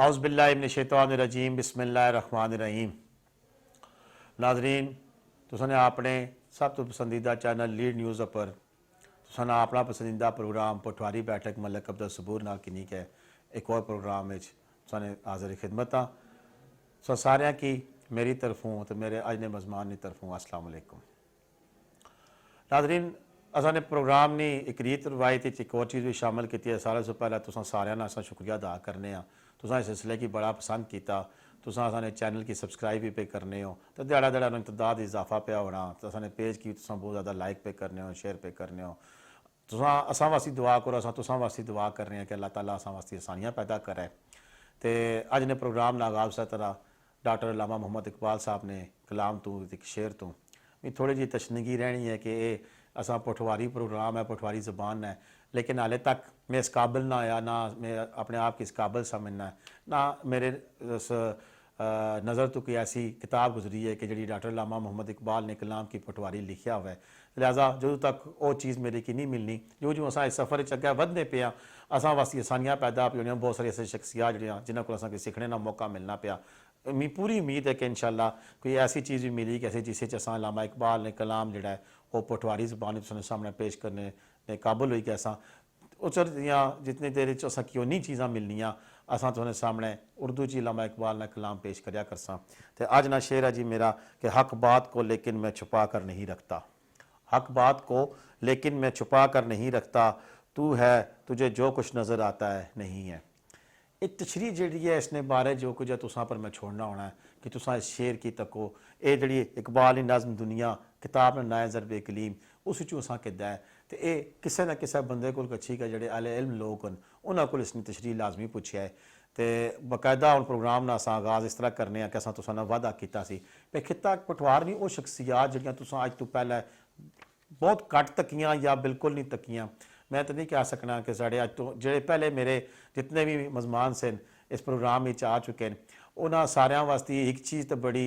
औज़ुबिल्लाहिमिनश्शैतानिर्रजीम बिस्मिल्लाहिर्रहमानिर्रहीम। नाज़रीन, तुसां अपने सब तो पसंदीदा चैनल लीड न्यूज़ पर तुसां अपना पसंदीदा प्रोग्राम पटवारी बैठक मलिक अब्दुल सबूर नाल किनीक है एक और प्रोग्राम में तुसां हाज़िर खिदमत हाँ। सो सारियां की मेरी तरफों तो मेरे अज ने मज़मान की तरफों अस्सलाम वालेकुम। नाज़रीन, असां प्रोग्राम ने एक रीत रवायत एक और चीज़ भी शामिल की है। सारे से पहले तुसां सारियां असां शुक्रिया अदा करने तुसां इस सिलसिले की बड़ा पसंद किया। तुसां असां चैनल की सबसक्राइब भी पे करने हो तो दिहाड़ा दिहाड़ा तादाद इजाफा पे होना। तो असां पेज की तुसां बहुत ज़्यादा लाइक पे करने हो, शेयर पे करने हो। तुसां असां वास्ते दुआ करो, असां तुसां वास्ते दुआ कर रहे हैं कि अल्लाह ताला असां वास्ते आसानियाँ पैदा करे। तो अज ने प्रोग्राम का आगाज़ उस तरह डॉक्टर अल्लामा मोहम्मद इकबाल साहब ने कलाम तो एक शेर तो भी थोड़ी जी तशनीगी रहनी है कि ये असा पटवारी प्रोग्राम है, पटवारी ज़बान है, लेकिन हाले तक मैं इस काबिल ना आया, ना मैं अपने आप की इस काबिल समझना है, ना मेरे उस नज़र तो कोई ऐसी किताब गुजरी है कि जी डॉक्टर अल्लामा मोहम्मद इकबाल ने कलाम की पटवारी लिखा हुआ है। लिहाजा जो तक वो चीज़ मेरे की नहीं मिलनी, जो जो अस इस सफ़र अगे वधने पे असां वास्ते आसानियाँ पैदा पे होनी। बहुत सारी ऐसी शख्सियात जड़ियाँ जिन्होंने को असें सीखने का मौका मिलना पाया। मी पूरी उम्मीद है कि इंशाअल्लाह कोई ऐसी चीज़ भी मिली कि ऐसी जिसे असा अल्लामा इकबाल ने कलाम जोड़ा है वो पटवारी ज़बान सामने पेश करने के काबिल हुई कि असा उस जितनी देर असा क्यों चीज़ा मिलनिया असा तुहानू सामने उर्दू च अल्लामा इकबाल ने कलाम पेश करया करसा। तो अज ना शेर है जी मेरा कि हक बात को लेकिन मैं छुपा कर नहीं रखता। हक बात को लेकिन मैं छुपा कर नहीं रखता, तू है तुझे जो कुछ नज़र आता है नहीं है। एक तशरी जी है इसने बारे जो कुछ है तुसां पर मैं छोड़ना होना है कि तुसां इस शेर की तको ये जी इकबाल नज़म दुनिया किताब नाए ज़रबे कलीम उस असां किदा है। तो ये किसी न किसी बंदे को अच्छी के जोड़े अहले इल्म लोग हैं उन्होंने इसने तशरी लाजमी पूछा है। तो बाकायदा हम प्रोग्राम ना अस आगाज़ इस तरह करने कि असा तुसां वादा किया भाई खिता पटवार नहीं वो शख्सियात जड़ियाँ तुसां अज तो पहले बहुत घट तकियाँ या बिल्कुल नहीं तकियाँ। मैं तो नहीं कह सकना कि साढ़े अज तो जो पहले मेरे जितने भी मजमान से इस प्रोग्राम में आ चुके हैं उन्होंने सारिਆਂ वास्ते एक चीज़ तो बड़ी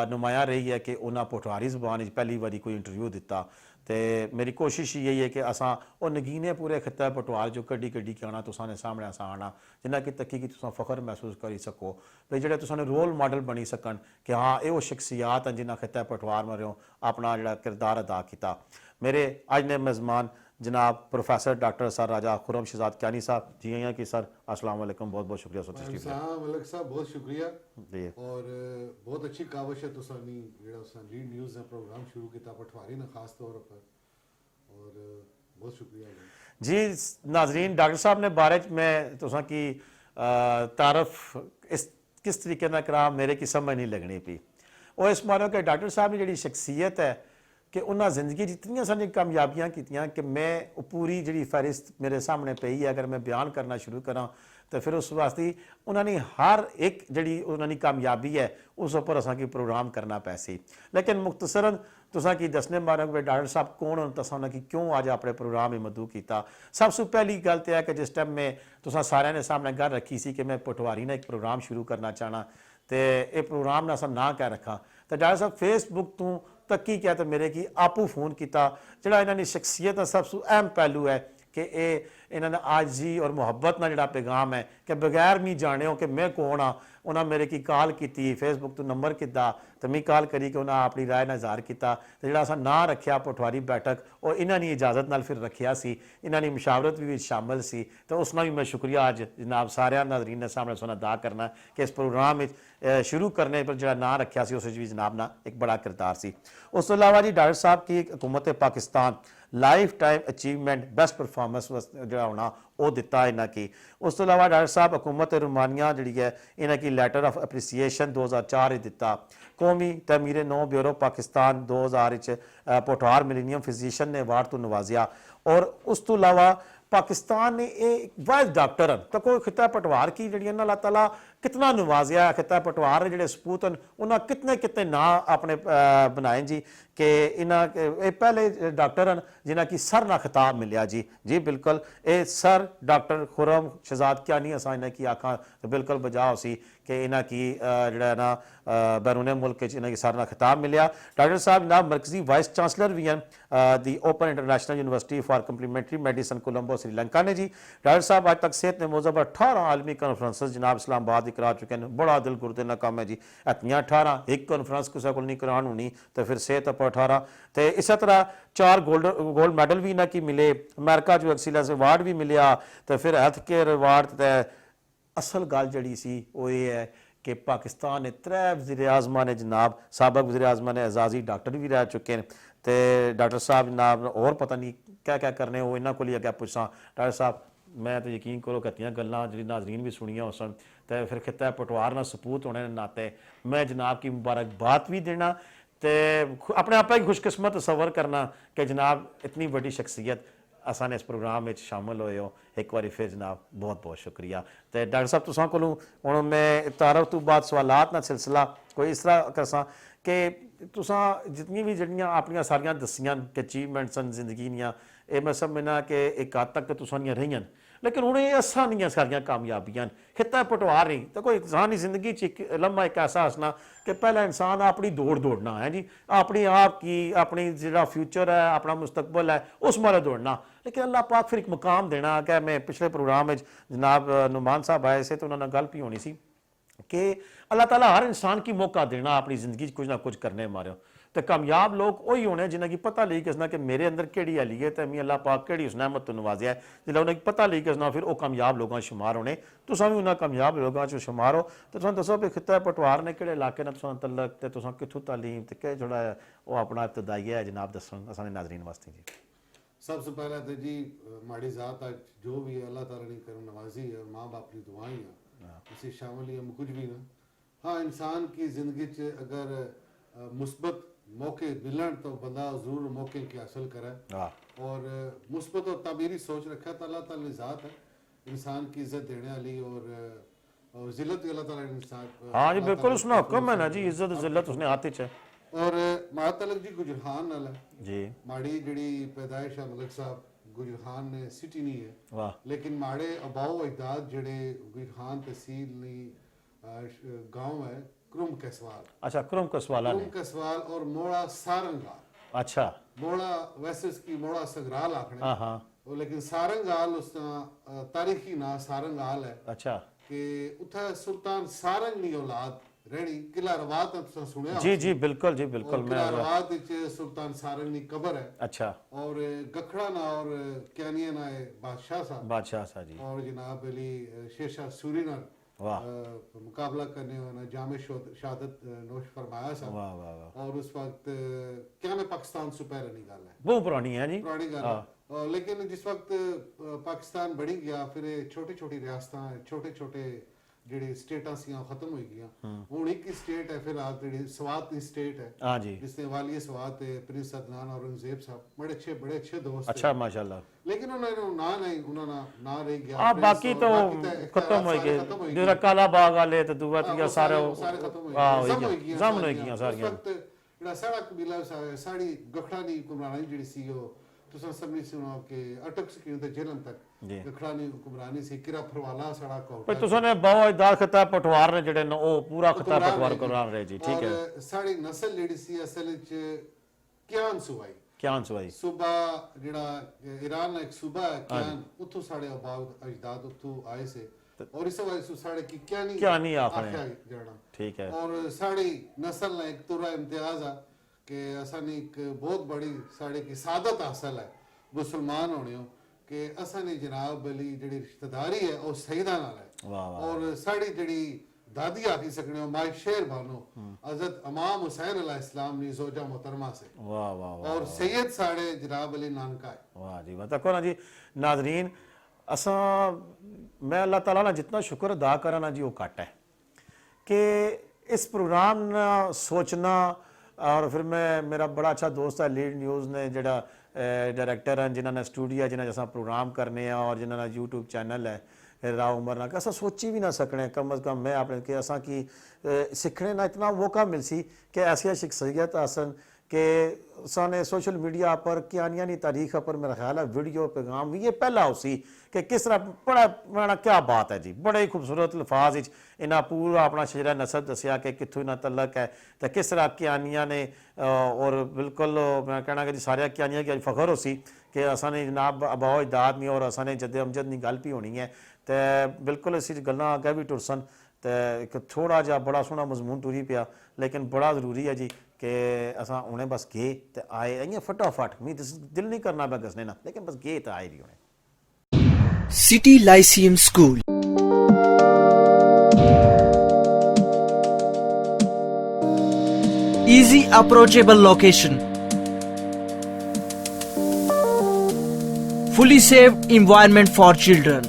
नुमाया रही है कि उन्होंने पटवारी ज़बान पहली बारी कोई इंटरव्यू दिता। तो मेरी कोशिश यही है कि असा वो नगीने पूरे खिता पटवार जो कड्डी कड्डी के आना तुसाने सामने असा आना जिन्ना कि तकी कि तुसा फ़ख्र महसूस करी सको भाई जो तुसाने रोल मॉडल बनी सकन कि हाँ ये वो शख्सियात हैं जिन्हें खिता पटवार मरियो अपना जो किरदार अदा किया। मेरे अज ने मेज़मान जनाब प्रोफेसर डॉक्टर सर राजा खुरम शहजाद क्यानी साहब जी हैं कि सर अस्सलाम वालेकुम, बहुत बहुत शुक्रिया सर तशरीफ मलिक साहब बहुत शुक्रिया जी। और बहुत अच्छी काविश है तुसानी जेड़ा लीड न्यूज़ ने प्रोग्राम शुरू किया पटवारी ने खास तौर पर और बहुत शुक्रिया जी। नाजरीन डॉक्टर साहब ने बारे में तुसा की तारफ इस किस तरीके ना करा मेरे की समझ नहीं लगनी पी और इस मानो कि डॉक्टर साहब की जी शख्सियत है कि उन्हें जिंदगी जितनी सारी कामयाबियां की कि मैं पूरी जी फहरिस्त मेरे सामने पई है अगर मैं बयान करना शुरू करा तो फिर उस वास्ते उन्होंने हर एक जी उन्होंने कामयाबी है उस पर असा की प्रोग्राम करना पैसी। लेकिन मुख्तसरन तुसा की दसने मारो कि डॉक्टर साहब कौन हो तसा उन्होंने क्यों अज अपने प्रोग्राम में मदू किया। सबसे पहली गल तो है कि जिस टाइम में तुसा सारे ने सामने गल रखी सी कि मैं पटवारी ने एक प्रोग्राम शुरू करना चाहना तो ये प्रोग्राम ने असा ना कह रखा तो डॉक्टर साहब फेसबुक तो तकी क्या तो मेरे की आपू फोन किया जोड़ा इन्होंने शख्सियत का सबसे अहम पहलू है कि इन्होंने आजी और मुहब्बत ना जोड़ा पैगाम है कि बगैर मी जाने हो कि मैं कौन हाँ उन्हें मेरे की कॉल की फेसबुक तो नंबर किया तो मैं कॉल करी कि उन्हें अपनी राय का इजहार किया तो जो असा ना रखा पटवारी बैठक और इन्होंने इजाजत नाल फिर रखा सी इन्होंने मुशावरत भी शामिल सी तो उसका भी मैं शुक्रिया अज जनाब सारे नाजरीन ने सामने सुना अदा करना कि इस प्रोग्राम में शुरू करने पर जो ना रखा उस भी जनाब ना एक बड़ा किरदार सी। उस तो अलावा जी डॉक्टर साहब की हुकूमत Pakistan life time achievement best performance जो होना वो दिता इन्हों की। उस तो अलावा डॉक्टर साहब हुकूमत रोमानिया जी है इन्हों की लैटर ऑफ अप्रीसीएशन 2004 दिता। कौमी तमीर नो ब्यूरो पाकिस्तान 2000 पटवार मिलीनियम फिजिशियन ने अवार्ड तो नवाजिया। और उस तो अलावा पाकिस्तान ने एक वायद डॉक्टर हैं तो कोई खिता पटवार की जी अल्लाह ताला कितना नवाजिया खिता पटवार ਜਿਹੜੇ ਸਪੂਤ ਹਨ ਉਹਨਾਂ ਕਿਤਨੇ ਨਾਂ ਆਪਣੇ ਬਣਾਏ ਜੀ ਕਿ ਇਹਨਾਂ ਇਹ ਪਹਿਲੇ ਡਾਕਟਰ ਹਨ ਜਿਨ੍ਹਾਂ ਕੀ ਸਰ ਨਾਲ ਖਿਤਾਬ ਮਿਲਿਆ ਜੀ ਬਿਲਕੁਲ ਇਹ ਸਰ ਡਾਕਟਰ ਖੁਰਮ ਸ਼ਹਜ਼ਾਦ ਕਿਆਨੀ ਅਸਾਂ ਇਹਨਾਂ ਕੀ ਆਖਾਂ ਬਿਲਕੁਲ ਬਜਾਓ ਸੀ कि इन्ह की जोड़ा ना बैरून मुल्क इन्ह की सारा खिताब मिलिया। डॉक्टर साहब जनाब मरकजी वाइस चांसलर भी हैं the open international university for complementary medicine Colombo Sri Lanka ने जी। डॉक्टर साहब आज तक सेहत ने मौजूद 18 आलमी कॉन्फ्रेंस जनाब इस्लामाबाद करा चुके हैं। बड़ा दिल गुरदे ना काम है जी, इतनी 18 एक कॉन्फ्रेंस किसी को नहीं करान होनी तो फिर सेहत आप 18 तो इस तरह 4 गोल्ड मैडल भी इन्ह की मिले, अमेरिका जो एक्सीलेंस अवार्ड भी मिलिया तो फिर हैल्थ केयर अवार्ड तो असल गल जड़ी सी वो ये है कि पाकिस्तान ने 3 वज़ीर आज़मा ने जनाब साबक वज़ीर आज़मा ने एजाजी डॉक्टर भी रह चुके हैं तो डॉक्टर साहब जनाब और पता नहीं क्या करने वो इन्होंने को अगर पूछा। डॉक्टर साहब मैं तो यकीन करो कतियाँ गल्लां जी नाजरीन भी सुनिया उस तो फिर खिता पटवार ना सपूत होने के नाते मैं जनाब की मुबारकबाद भी देना तो अपने आप की खुशकिस्मत तसव्वुर करना कि जनाब इतनी बड़ी शख्सियत असा ने इस प्रोग्राम में शामिल होए हो। एक बार फिर जनाब बहुत बहुत शुक्रिया। तो डॉक्टर साहब तुसां कोलों हुण मैं तारफ तो बाद सवालात ना सिलसिला कोई इस तरह करसा कि तुसां जितनी भी जड़ियाँ अपनियां सारियां दसियां कि अचीवमेंट्स न जिंदगी दियां ये मैं समझना कि एक हद तक तुसां दियां रही लेकिन हूँ ये असा नहीं सारियां कामयाबियां खिता पटवार नहीं तो कोई इंसान की जिंदगी एक लम्हा एक ऐसा हसना कि पहला इंसान अपनी दौड़ना है जी, अपनी आप की अपनी जो फ्यूचर है अपना मुस्तकबल है उस मारे दौड़ना। लेकिन अल्लाह पाक फिर एक मुकाम देना कि मैं पिछले प्रोग्राम में जनाब नुमान साहब आए से तो उन्होंने गल भी होनी सी कि अल्लाह ताला हर इंसान की मौका देना अपनी जिंदगी कुछ ना कुछ करने मारे तो कामयाब लोग वही होने जिन्हें की पता लगी किसना कि मेरे अंदर केड़ी हली है तो मैं अल्लाह पाक केड़ी उस नहमत तो नवाजिया है जिससे उन्हें पता लगी किसना फिर वो कामयाब लोगों शुमार होने तो भी उन्हें कामयाब लोगों चो शुमार हो। तो तुम दसो भी खिता पटवार ने किहड़े इलाके ने तुम तलक तो तुम कित्थों तालीम तो क्या जोड़ा वो अपना इब्तदाई है जनाब दसो असां नाजरीन वास्ते जी। सबसे पहला तो जी माड़ी ज़ात आज जो भी है अल्लाह ताला ने कर नवाजी है और माँ बाप की दुआएं हैं इसे शामिल ही हम कुछ भी ना। हाँ इंसान की ज़िंदगी च अगर मुस्बत मौके मिलन तो बंदा ज़रूर मौके की हासिल करे और मुस्बत और ताबीरी सोच रखा तो अल्लाह ताला ने ज़ात है इंसान की इज्जत देने वाली और जिल्लत अल्लाह ताला ने इंसान। हाँ जी बिल्कुल उसने हुक्म है ना जी, इज्जत जिल्लत उसने हाथ च है और महातलक जी गुजरखान नाल है जी। माड़ी जड़ी पैदाइश है मलिक साहब गुजरखान ने सिटी नहीं है वाह लेकिन माड़े अबाओ अजदाद जड़े गुजरखान तहसील नी गांव है क्रुम कसवाल। अच्छा क्रुम कसवाल क्रुम कसवाल और मोड़ा सारंगाल। अच्छा मोड़ा वैसे इसकी मोड़ा संग्राल आखने हाँ हाँ लेकिन सारंगाल उसका तारीखी ना सारंगाल है। अच्छा कि उठा सुल्तान सारंग नी औलाद रेडी किला रवात तुसा सुनया जी बिल्कुल जी बिल्कुल मैं किला रवात विच सुल्तान सारंग नी कब्र है। अच्छा और गखड़ा ना और क्यानिया ना बादशाह साहब जी और जनाब अली शेरशाह सूरी ना मुकाबला करने वाला जामे शहादत नोश फरमाया सा वाह वाह वाह। और उस वक्त क्या ने पाकिस्तान सुपहर नहीं गल है बहुत पुरानी है जी पुरानी गल है लेकिन जिस वक्त पाकिस्तान बढ़ी गया फिर छोटी छोटी रियासतां छोटे छोटे ਜਿਹੜੀ ਸਟੇਟਾਂ ਸੀਆਂ ਖਤਮ ਹੋ ਗਈਆਂ ਹੁਣ ਇੱਕ ਹੀ ਸਟੇਟ ਹੈ ਫਿਰ ਆਪ ਜਿਹੜੀ ਸਵਾਤ ਦੀ ਸਟੇਟ ਹੈ हाँ जी जिसने वाली सवात है प्रिंस अदनान औरंगजेब साहब बड़े अच्छे दोस्त अच्छा माशाल्लाह लेकिन उन्होंने ना नहीं उन्होंने ना रह गया हाँ बाकी तो खत्म हो गए जो काला बाग वाले तो दुआ तो सारे खत्म हो गए जमन हो गई सारियां ਜਿਹੜਾ ਸਾਡਾ ਕਬੀਲਾ ਸਾਡੀ ਗਖੜਾ ਦੀ ਹੁਕਮਰਾਨੀ ਜਿਹੜੀ ਸੀ ਉਹ ਤੁਸੀਂ ਸਭ ਨੇ ਸੁਣਾ ਕਿ ਅਟਕ ਸਕੀ ਤੇ ਜੇਲ੍ਹ ਤੱਕ ਗਖੜਾ ਦੀ ਹੁਕਮਰਾਨੀ ਸੀ ਕਿਰਾ ਫਰਵਾਲਾ ਸਾਡਾ ਕੋਟ ਪਰ ਤੁਸੀਂ ਨੇ ਬਹੁਤ ਇਦਾਦ ਖਤਾ ਪਟਵਾਰ ਨੇ ਜਿਹੜੇ ਨੇ ਉਹ ਪੂਰਾ ਖਤਾ ਪਟਵਾਰ ਕਰਾਨ ਰਹੇ ਜੀ ਠੀਕ ਹੈ। ਸਾਡੀ ਨਸਲ ਜਿਹੜੀ ਸੀ ਅਸਲ ਵਿੱਚ ਕਿਆਨ ਸੁਬਾਈ ਸੂਬਾ ਜਿਹੜਾ ईरान ਦਾ ਇੱਕ ਸੂਬਾ ਹੈ ਕਿਆਨ ਉੱਥੋਂ ਸਾਡੇ ਆਬਾਦ ਅਜਦਾਦ ਉੱਥੋਂ ਆਏ ਸੇ और इस वजह से साढ़े की क्या नहीं आखिया जाना ठीक है और साड़ी नस्ल ने एक तुरा इम्तियाज है कि असानी एक बहुत बड़ी साढ़े की सादत हासिल है मुसलमान होने हो कि असानी जनाब अली जड़ी रिश्तेदारी है वो सईदा नाल है और साड़ी जड़ी दादी आखी सकने हो माई शेर बानो हजरत इमाम हुसैन अलैहिस्सलाम ने जोजा मोहतरमा से वाह वाह और सैयद साढ़े जनाब अली नानका है वाह जी बता को ना जी नाजरीन असा मैं अल्लाह ताला ना जितना शुक्र अदा करा ना जी वो घट है कि इस प्रोग्राम ना सोचना और फिर मैं मेरा बड़ा अच्छा दोस्त है लीड न्यूज़ ने जड़ा डायरेक्टर हैं जिन्होंने स्टूडियो जिन्हें जैसा प्रोग्राम करने हैं और जिन्होंने यूट्यूब चैनल है राव उमर ना अस सोची भी ना सकने कम अज़ कम मैं अपने कि असा की सीखने ना इतना मौका मिल सी कि ऐसी शख्सियत आसन कि साने सोशल मीडिया पर कियानिया की तारीख पर मेरा ख्याल है वीडियो पैगाम भी ये पहला उसी कि किस तरह बड़ा बड़ा क्या बात है जी बड़े ही खूबसूरत लफाज इन्हें पूरा अपना शजरा नसब दसिया कि कितों इन्ना तलक है तो किस तरह कियानिया ने और बिल्कुल मैं कहना कि जी सारे कियानिया की फखर हो सी कि असाने जनाब अबाओ इजाद नहीं और असाने जद अमजद की गल भी होनी है तो बिल्कुल इस गल्लां अगे भी टुर सन तो एक थोड़ा जहा बड़ा सोहना मजमून टुरी पिया लेकिन बड़ा जरूरी है जी कि असा उन्हें बस गए तो आए इयां फटाफट मी दिल नहीं करना मैं दसने ना लेकिन बस गए तो आए जी उन्हें city Lyceum school easy approachable location, fully safe environment for children,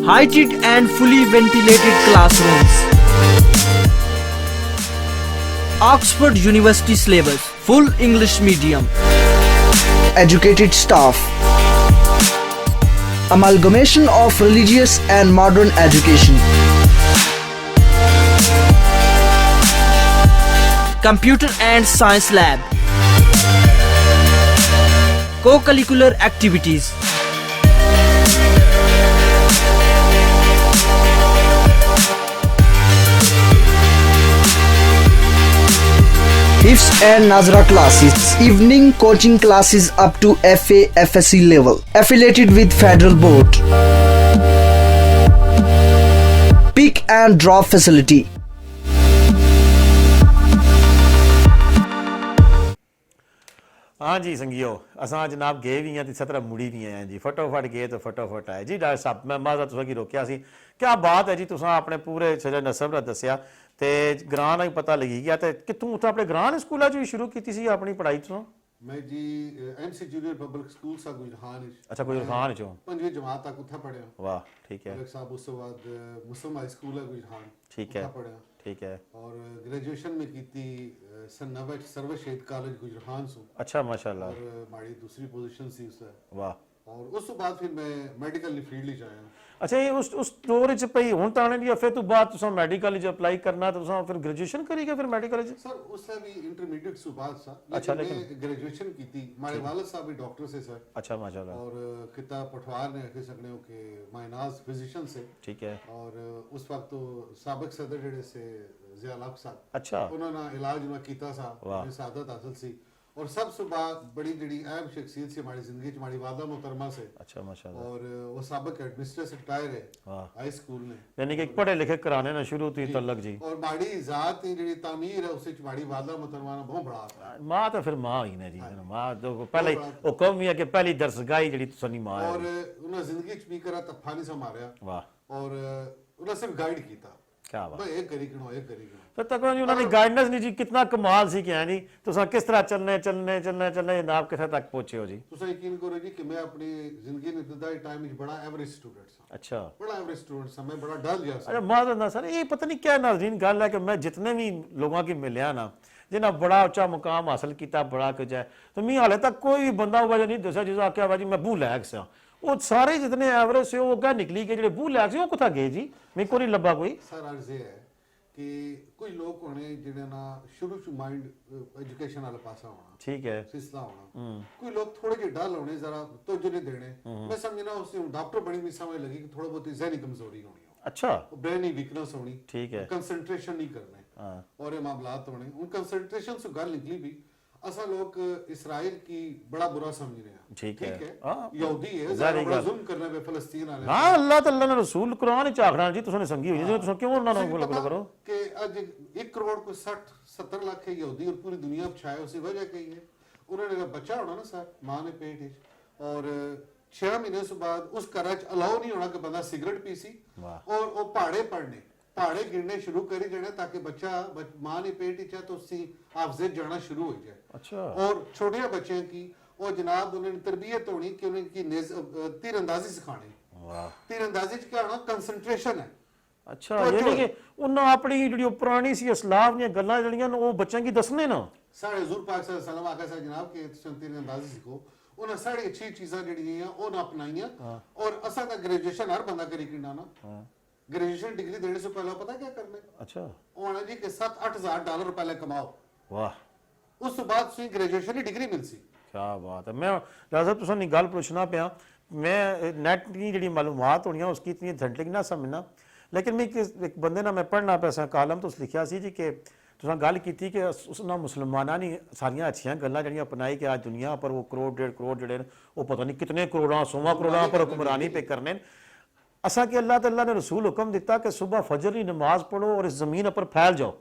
heighted and fully ventilated classrooms, Oxford University syllabus, full English medium, educated staff, amalgamation of religious and modern education, computer and science lab, co-curricular activities, Hifz and Nazra classes, evening coaching classes up to FA FSC level, affiliated with Federal Board, pick and drop facility. हाँ जी संगियो असा जनाब गए भी हैं तो इस तरह मुड़ी भी हैं जी फटोफट गए तो फटोफट आए जी डॉक्टर साहब मैं माजा तुसा की रोकिया सी क्या बात है जी तुसा अपने पूरे शजर नसब का दसिया तो ग्रां का ही पता लगी गया तो कितों उत्थे अपने ग्रां दे स्कूलों च शुरू की सी अपनी पढ़ाई तुसा मैं जी एमसी जूनियर पब्लिक स्कूल सा गुजरान अच्छा गुजरान चो 5वीं जमात तक उत्थे पढ़िया वाह ठीक है मलिक साहब उस बाद मुस्लिम हाई स्कूल है गुजरान ठीक है पढ़िया ठीक है और ग्रेजुएशन में की थी सन 90 सर्वशहीद कॉलेज गुजरान से अच्छा माशाल्लाह और हमारी दूसरी पोजीशन सी उससे वाह और उस बाद फिर मैं मेडिकल फील्ड च आया अच्छा ये उस दौर च पई हुन ताने दी फिर तो बाद तुसा मेडिकल च अप्लाई करना तो तुसा फिर ग्रेजुएशन करी के फिर मेडिकल च सर उससे भी इंटरमीडिएट से बाद सा अच्छा, मैं ग्रेजुएशन की थी हमारे वालिद साहब भी डॉक्टर से सर अच्छा माशाल्लाह और किताब पठवार ने कह सकने हो कि मायनाज फिजिशियन से ठीक है और उस वक्त तो साबिक सदर जेड़े से जिया हक साहब अच्छा उन्होंने इलाज उन्हें कीता सा उन्हें सादत हासिल सी और सबसे बड़ी जड़ी अहम शख्सियत से हमारी जिंदगी हमारी वादा मोहतरमा से अच्छा माशाल्लाह और वो साबिक एडमिनिस्ट्रेटर रिटायर है हाई स्कूल ने यानी कि पढ़े लिखे कराने ना शुरू तो तलक जी और हमारी जात की जड़ी तामीर है उससे हमारी वादा मोहतरमा ने बहुत बड़ा आता है मां तो फिर मां ही ने जी मां तो पहले वो कौम है कि पहली दरसगाही जड़ी तुसनी मां है और उन्हें जिंदगी च भी करा तफा नहीं सा मारिया वाह और उन्हें सिर्फ गाइड कीता क्या बात भाई एक करी करो फिर तक जी उन्होंने गाइडेंस नहीं जी कितना कमाल सी क्या नहीं तुसा किस तरह चलने चलने चलने चलने जनाब किथे तक पहुंचे हो जी तुसा यकीन करो जी कि मैं अपनी जिंदगी ने इब्तदाई टाइम में बड़ा एवरेज स्टूडेंट सा अच्छा बड़ा एवरेज स्टूडेंट सा मैं बड़ा डल गया सा अच्छा माजर ना सर ये पता नहीं क्या नाज़रीन गल है कि मैं जितने भी लोगों की मिलया ना जिन्हें बड़ा उच्चा मुकाम हासिल किया बड़ा कुछ है तो मैं हाले तक कोई भी बंदा वजह नहीं दसा जिस आख्या भाजी मैं बू लैक सा वो सारे जितने एवरेज से वो क्या निकली के जो बू लैक से वो कुथा गए जी मेरे को नहीं लब्बा कोई सर अर्ज ये है कि कोई लोग होने जिन्हें ना शुरू से माइंड एजुकेशन वाला पासा होना ठीक है सिलसिला होना कोई लोग थोड़े जे डल होने जरा तो जो नहीं देने मैं समझना उससे डॉक्टर बड़ी भी समझ लगी कि थोड़ा बहुत जहनी कमजोरी होनी हो अच्छा ब्रेनी वीकनेस होनी ठीक है कंसंट्रेशन नहीं करने और ये मामलात होने उन कंसंट्रेशन से गल निकली भी असा लोग इसराइल की बड़ा बुरा समझ रहे हैं ठीक है यहूदी है ज़रा बड़ा जुल्म करने पे फिलिस्तीन वाले हां अल्लाह ताला ने रसूल कुरान च आखना जी तुसने संगी होई तुस क्यों उन्हां नु गल करो कि आज 1 करोड़ को 60 70 लाख है यहूदी और पूरी दुनिया में छाए उसी वजह कही है उन्होंने बच्चा होना ना सर मां ने पेट में और 6 महीने से बाद उस घर च अलाउ नहीं होना कि बंदा सिगरेट पीसी और वो पहाड़े गिरने शुरू करी जाने ताकि बच्चा मां ने पेट ही तो उसकी हाफिज़त जाना शुरू हो जाए अच्छा और छोटे बच्चे की और जनाब उन्हें तरबियत होनी कि उनकी तीरंदाजी सिखानी तीरंदाजी च क्या होना कंसंट्रेशन है अच्छा यानी कि उन्हें अपनी जो पुरानी सी असलाफ दी गल्लां जड़ियां वो बच्चों की दसने ना साढ़े हुजूर पाक सल्लल्लाहु अलैहि वसल्लम आका सा जनाब के तीरंदाजी सीखो ਉਹਨਾਂ ਸਾਰੀ ਅੱਛੀ ਚੀਜ਼ਾਂ ਜਿਹੜੀਆਂ ਆ ਉਹ ਨਾ ਅਪਣਾਈਆਂ ਔਰ ਅਸਾਂ ਤਾਂ ਗ੍ਰੈਜੂਏਸ਼ਨ ਹਰ ਬੰਦਾ ਕਰੀ ਕਿੰਨਾ ਨਾ ग्रेजुएशन डिग्री देने से पहले पता क्या करना है? अच्छा वो आना जी कि $7-8,000 पहले कमाओ, वाह उस बाद से ग्रेजुएशन की डिग्री मिल सी। क्या बात है। मैं डॉक्टर साहब तुसां नी गल पुछना पिया, मैं नेट की जी मालूमात होनी उसकी इतनी ऑथेंटिक ना समझना, लेकिन मैं एक बंदे ना मैं पढ़ना पैसा कालम तो उस लिखा सी जी कि तुसां गल की कि उसना मुसलमाना ने सारियां अच्छियां गल्लां जड़ियां अपनाई कि आज दुनिया पर वो करोड़ 1.5 करोड़ जड़े वो पता नहीं कितने करोड़ां 100 करोड़ां पर हुक्मरानी पे करने। असा कि अल्लाह तआला ने रसूल हुक्म दिता कि सुबह फजर की नमाज पढ़ो और इस ज़मीन पर फैल जाओ,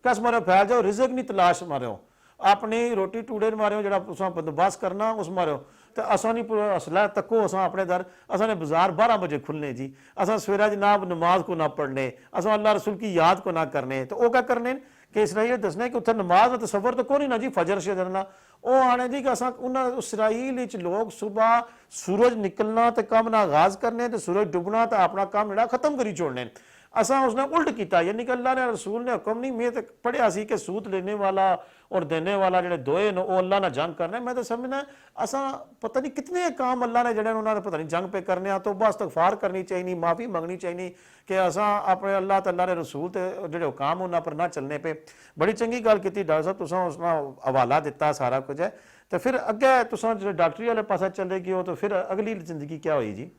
कस मारो फैल जाओ, रिज़्क नहीं तलाश मारो, अपनी रोटी टूड़े मारो जो बंदोबस्त करना उस मारो। तो असा नहीं असला तको असा अपने दर असा ने बाजार 12 बजे खुलने जी, असा सवेरा जनाब नमाज को ना पढ़ने, असा अल्लाह रसूल की याद को ना करने। तो वह क्या करने कि इसराइल दसने कि उत्थे नमाज का तसव्वुर तो कोई ना जी फजर से करना वो आने जी कि असा उन्हें इसराइल लोग सुबह सूरज निकलना तो कम ना आगाज करने तो सूरज डुबना तो अपना काम जरा खत्म करी छोड़ने। असा उसने उल्ट किया, यानी कि अल्लाह ने रसूल ने हुक्म नहीं, मैं तो पढ़िया सी कि सूत लेने वाला और देने वाला जो दोए न वो अल्लाह ने जंग करना। मैं तो समझना असा पता नहीं कितने काम अल्लाह ने जड़े उन्होंने पता नहीं जंग पे करने, तो बस इस्तगफार करनी चाहिए, माफ़ी मंगनी चाहिए कि असा अपने अल्लाह तआला ने रसूल ते जो हुकाम उन्होंने पर ना चलने पे। बड़ी चंगी गल की डॉक्टर साहब तुसां उसना हवाला दिता सारा कुछ है। तो फिर अगे तुसां जो डॉक्टरी वाले पासा चले गए हो तो फिर अगली जिंदगी क्या हुई जी?